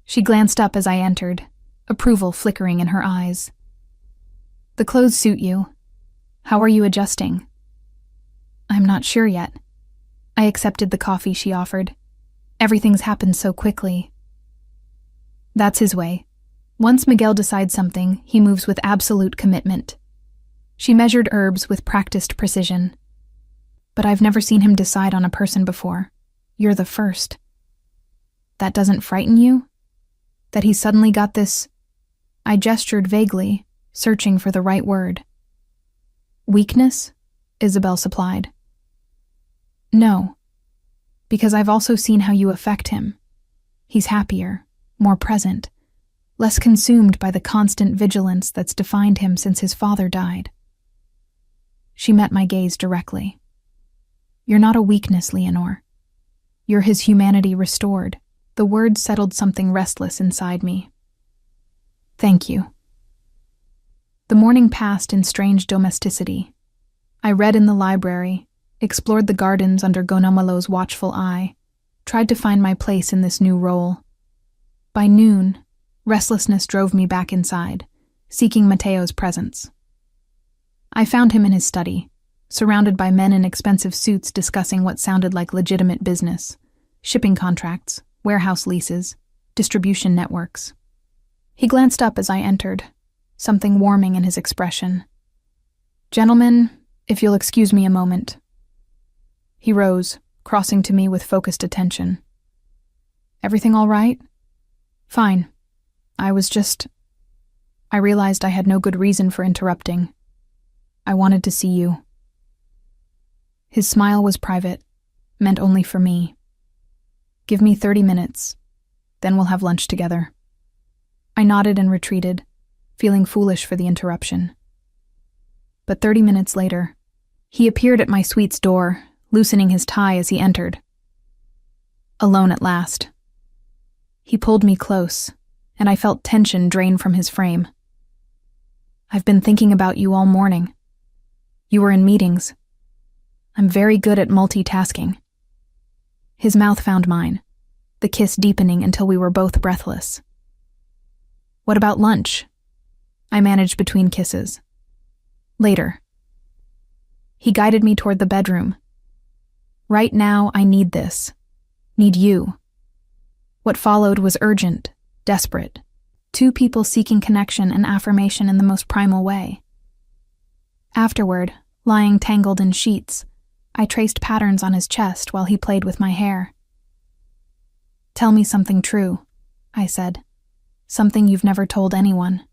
She glanced up as I entered, approval flickering in her eyes. The clothes suit you. How are you adjusting? I'm not sure yet. I accepted the coffee she offered. Everything's happened so quickly. That's his way. Once Miguel decides something, he moves with absolute commitment. She measured herbs with practiced precision. But I've never seen him decide on a person before. You're the first. That doesn't frighten you? That he suddenly got this... I gestured vaguely, searching for the right word. Weakness? Isabel supplied. No, because I've also seen how you affect him. He's happier, more present, less consumed by the constant vigilance that's defined him since his father died. She met my gaze directly. You're not a weakness, Leonore. You're his humanity restored. The words settled something restless inside me. Thank you. The morning passed in strange domesticity. I read in the library, explored the gardens under Gonomolo's watchful eye, tried to find my place in this new role. By noon, restlessness drove me back inside, seeking Matteo's presence. I found him in his study, surrounded by men in expensive suits discussing what sounded like legitimate business, shipping contracts, warehouse leases, distribution networks. He glanced up as I entered, something warming in his expression. Gentlemen, if you'll excuse me a moment. He rose, crossing to me with focused attention. Everything all right? Fine. I realized I had no good reason for interrupting. I wanted to see you. His smile was private, meant only for me. Give me 30 minutes, then we'll have lunch together. I nodded and retreated, feeling foolish for the interruption. But 30 minutes later, he appeared at my suite's door, loosening his tie as he entered. Alone at last. He pulled me close, and I felt tension drain from his frame. I've been thinking about you all morning. You were in meetings. I'm very good at multitasking. His mouth found mine, the kiss deepening until we were both breathless. What about lunch? I managed between kisses. Later. He guided me toward the bedroom. Right now, I need this. Need you. What followed was urgent, desperate. Two people seeking connection and affirmation in the most primal way. Afterward, lying tangled in sheets, I traced patterns on his chest while he played with my hair. Tell me something true, I said. Something you've never told anyone.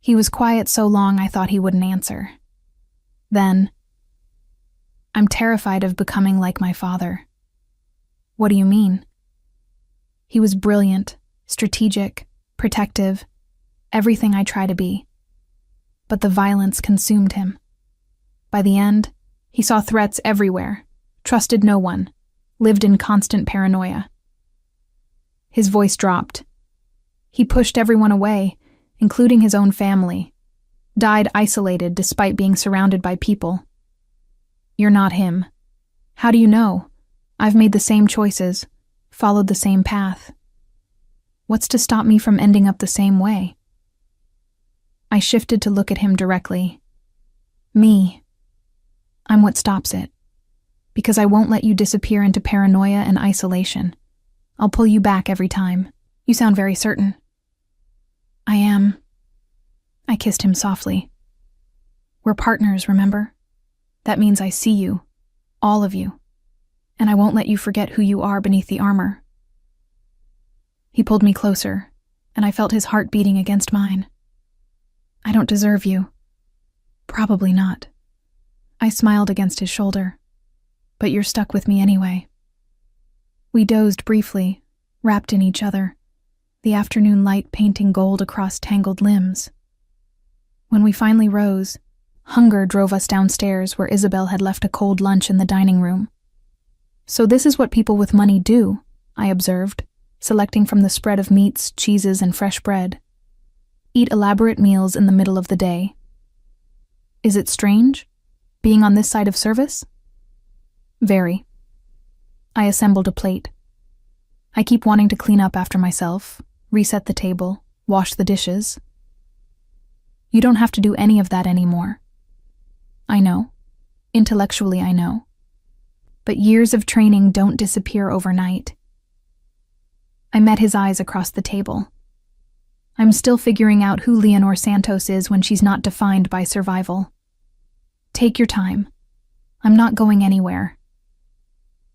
He was quiet so long I thought he wouldn't answer. Then, I'm terrified of becoming like my father. What do you mean? He was brilliant, strategic, protective, everything I try to be. But the violence consumed him. By the end, he saw threats everywhere, trusted no one, lived in constant paranoia. His voice dropped. He pushed everyone away, including his own family, died isolated despite being surrounded by people. You're not him. How do you know? I've made the same choices, followed the same path. What's to stop me from ending up the same way? I shifted to look at him directly. Me. I'm what stops it. Because I won't let you disappear into paranoia and isolation. I'll pull you back every time. You sound very certain. I am. I kissed him softly. We're partners, remember? That means I see you, all of you, and I won't let you forget who you are beneath the armor. He pulled me closer, and I felt his heart beating against mine. I don't deserve you. Probably not. I smiled against his shoulder. But you're stuck with me anyway. We dozed briefly, wrapped in each other, the afternoon light painting gold across tangled limbs. When we finally rose, hunger drove us downstairs where Isabel had left a cold lunch in the dining room. So this is what people with money do, I observed, selecting from the spread of meats, cheeses, and fresh bread. Eat elaborate meals in the middle of the day. Is it strange, being on this side of service? Very. I assembled a plate. I keep wanting to clean up after myself, reset the table, wash the dishes. You don't have to do any of that anymore. I know. Intellectually, I know. But years of training don't disappear overnight. I met his eyes across the table. I'm still figuring out who Leonore Santos is when she's not defined by survival. Take your time. I'm not going anywhere.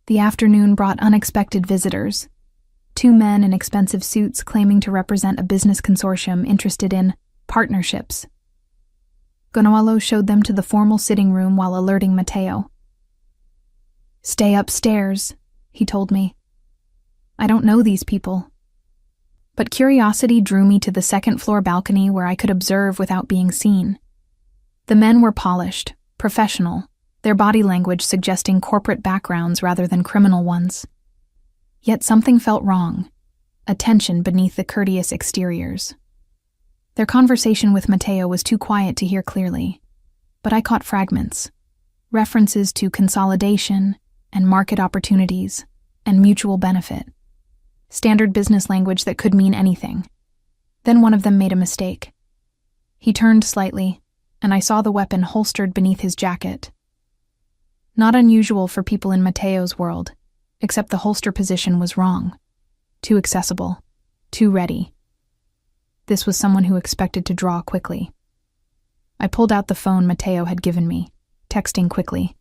The afternoon brought unexpected visitors. 2 men in expensive suits claiming to represent a business consortium interested in partnerships. Gonzalo showed them to the formal sitting room while alerting Mateo. "Stay upstairs," he told me. I don't know these people. But curiosity drew me to the second-floor balcony where I could observe without being seen. The men were polished, professional, their body language suggesting corporate backgrounds rather than criminal ones. Yet something felt wrong, a tension beneath the courteous exteriors. Their conversation with Mateo was too quiet to hear clearly, but I caught fragments, references to consolidation and market opportunities and mutual benefit. Standard business language that could mean anything. Then one of them made a mistake. He turned slightly, and I saw the weapon holstered beneath his jacket. Not unusual for people in Mateo's world, except the holster position was wrong. Too accessible. Too ready. This was someone who expected to draw quickly. I pulled out the phone Mateo had given me, texting quickly.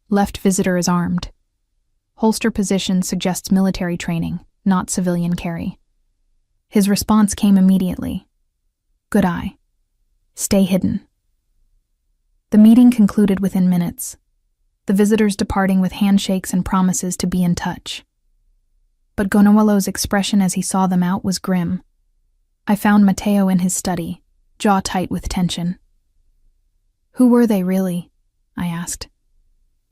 Left visitor is armed. Holster position suggests military training, not civilian carry. His response came immediately. Good eye. Stay hidden. The meeting concluded within minutes, the visitors departing with handshakes and promises to be in touch. But Gonzalo's expression as he saw them out was grim. I found Mateo in his study, jaw tight with tension. Who were they really? I asked.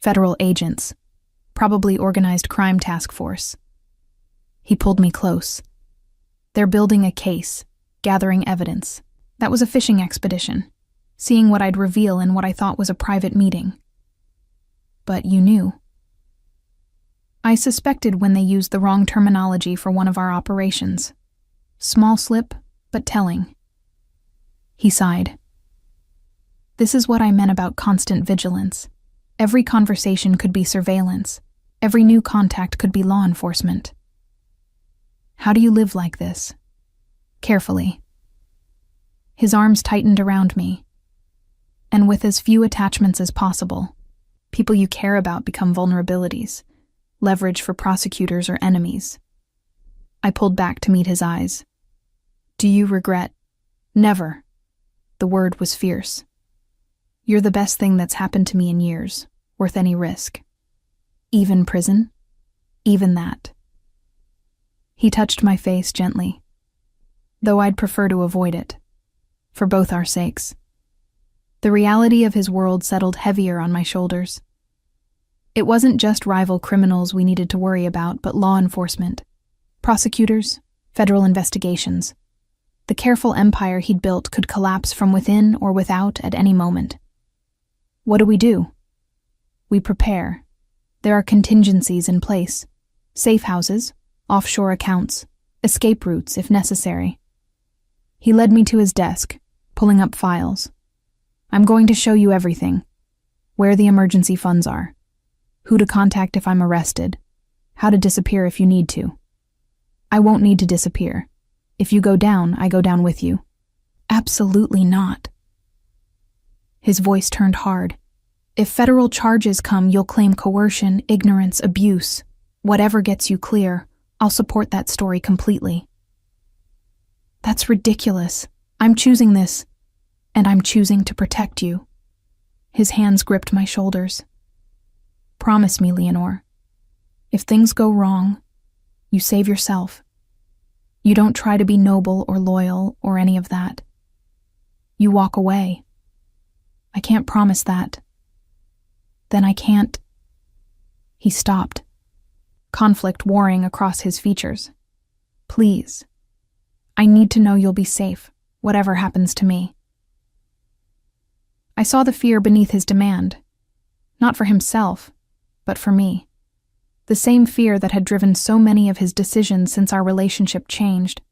Federal agents, probably organized crime task force. He pulled me close. They're building a case, gathering evidence. That was a fishing expedition, seeing what I'd reveal in what I thought was a private meeting. But you knew. I suspected when they used the wrong terminology for one of our operations. Small slip, but telling. He sighed. This is what I meant about constant vigilance. Every conversation could be surveillance. Every new contact could be law enforcement. How do you live like this? Carefully. His arms tightened around me. And with as few attachments as possible, people you care about become vulnerabilities, leverage for prosecutors or enemies. I pulled back to meet his eyes. Do you regret? Never. The word was fierce. You're the best thing that's happened to me in years, worth any risk. Even prison? Even that. He touched my face gently, though I'd prefer to avoid it, for both our sakes. The reality of his world settled heavier on my shoulders. It wasn't just rival criminals we needed to worry about, but law enforcement, prosecutors, federal investigations. The careful empire he'd built could collapse from within or without at any moment. What do? We prepare. There are contingencies in place. Safe houses, offshore accounts, escape routes if necessary. He led me to his desk, pulling up files. I'm going to show you everything. Where the emergency funds are. Who to contact if I'm arrested. How to disappear if you need to. I won't need to disappear. If you go down, I go down with you. Absolutely not. His voice turned hard. If federal charges come, you'll claim coercion, ignorance, abuse. Whatever gets you clear, I'll support that story completely. That's ridiculous. I'm choosing this, and I'm choosing to protect you. His hands gripped my shoulders. Promise me, Leonor. If things go wrong, you save yourself. You don't try to be noble or loyal or any of that. You walk away. I can't promise that. Then I can't. He stopped, conflict warring across his features. Please. I need to know you'll be safe, whatever happens to me. I saw the fear beneath his demand. Not for himself, but for me. The same fear that had driven so many of his decisions since our relationship changed.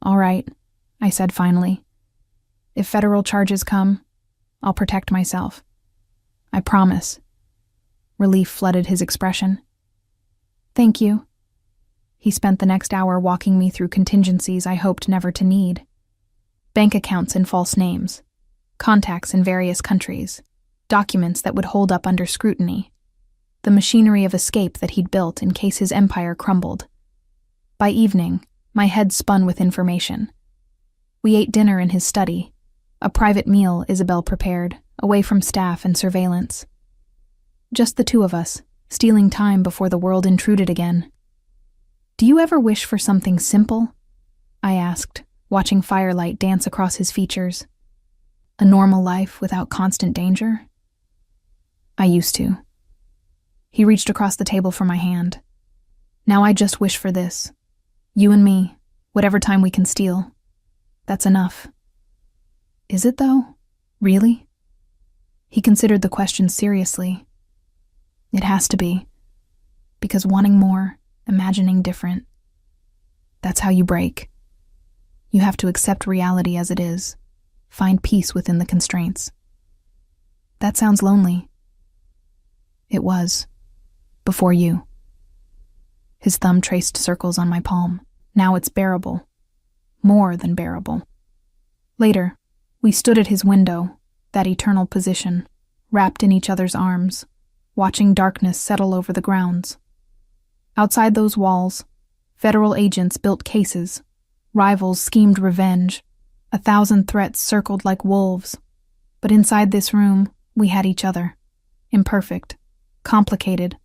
All right, I said finally. If federal charges come, I'll protect myself. I promise. Relief flooded his expression. Thank you. He spent the next hour walking me through contingencies I hoped never to need. Bank accounts in false names. Contacts in various countries. documents that would hold up under scrutiny, the machinery of escape that he'd built in case his empire crumbled. By evening, my head spun with information. We ate dinner in his study, a private meal Isabel prepared, away from staff and surveillance. Just the two of us, stealing time before the world intruded again. "Do you ever wish for something simple?" I asked, watching firelight dance across his features. "A normal life without constant danger?" "I used to." He reached across the table for my hand. "Now I just wish for this. You and me, whatever time we can steal. That's enough." "Is it, though? Really?" He considered the question seriously. "It has to be. Because wanting more, imagining different, that's how you break. You have to accept reality as it is, find peace within the constraints." "That sounds lonely." "It was. Before you." His thumb traced circles on my palm. "Now it's bearable. More than bearable." Later, we stood at his window, that eternal position, wrapped in each other's arms, watching darkness settle over the grounds. Outside those walls, federal agents built cases, rivals schemed revenge, 1,000 threats circled like wolves. But inside this room, we had each other, imperfect, complicated,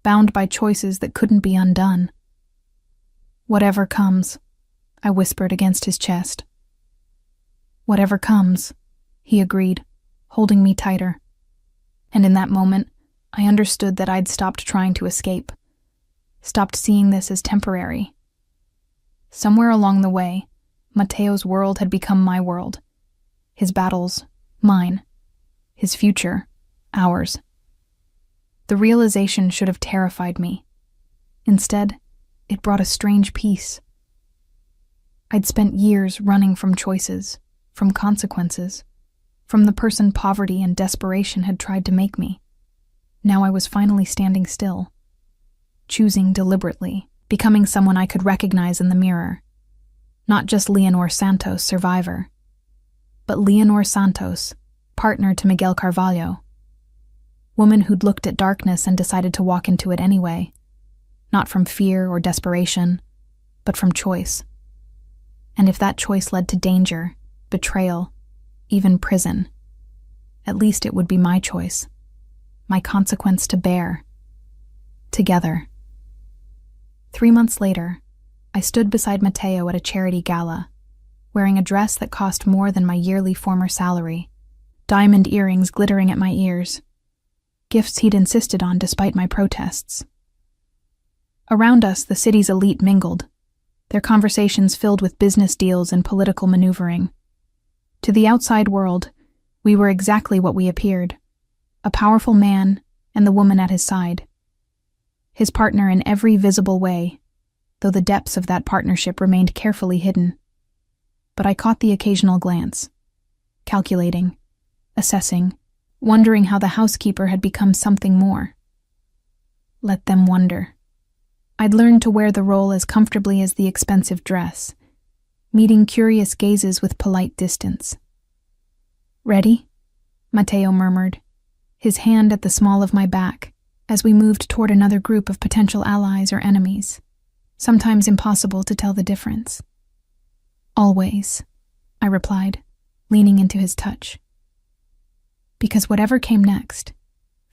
bound by choices that couldn't be undone. "Whatever comes," I whispered against his chest. "Whatever comes," he agreed, holding me tighter. And in that moment, I understood that I'd stopped trying to escape, stopped seeing this as temporary. Somewhere along the way, Mateo's world had become my world. His battles, mine. His future, ours. The realization should have terrified me. Instead, it brought a strange peace. I'd spent years running from choices, from consequences, from the person poverty and desperation had tried to make me. Now I was finally standing still, choosing deliberately, becoming someone I could recognize in the mirror. Not just Leonor Santos, survivor, but Leonor Santos, partner to Miguel Carvalho. Woman who'd looked at darkness and decided to walk into it anyway, not from fear or desperation, but from choice. And if that choice led to danger, betrayal, even prison, at least it would be my choice, my consequence to bear. Together. 3 months later, I stood beside Mateo at a charity gala, wearing a dress that cost more than my yearly former salary, diamond earrings glittering at my ears, gifts he'd insisted on despite my protests. Around us, the city's elite mingled, their conversations filled with business deals and political maneuvering. To the outside world, we were exactly what we appeared, a powerful man and the woman at his side. His partner in every visible way, though the depths of that partnership remained carefully hidden. But I caught the occasional glance, calculating, assessing, wondering how the housekeeper had become something more. Let them wonder. I'd learned to wear the role as comfortably as the expensive dress, meeting curious gazes with polite distance. "Ready?" Mateo murmured, his hand at the small of my back, as we moved toward another group of potential allies or enemies, sometimes impossible to tell the difference. "Always," I replied, leaning into his touch. Because whatever came next,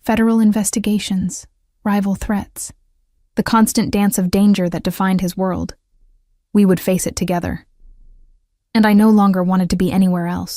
federal investigations, rival threats, the constant dance of danger that defined his world, we would face it together. And I no longer wanted to be anywhere else.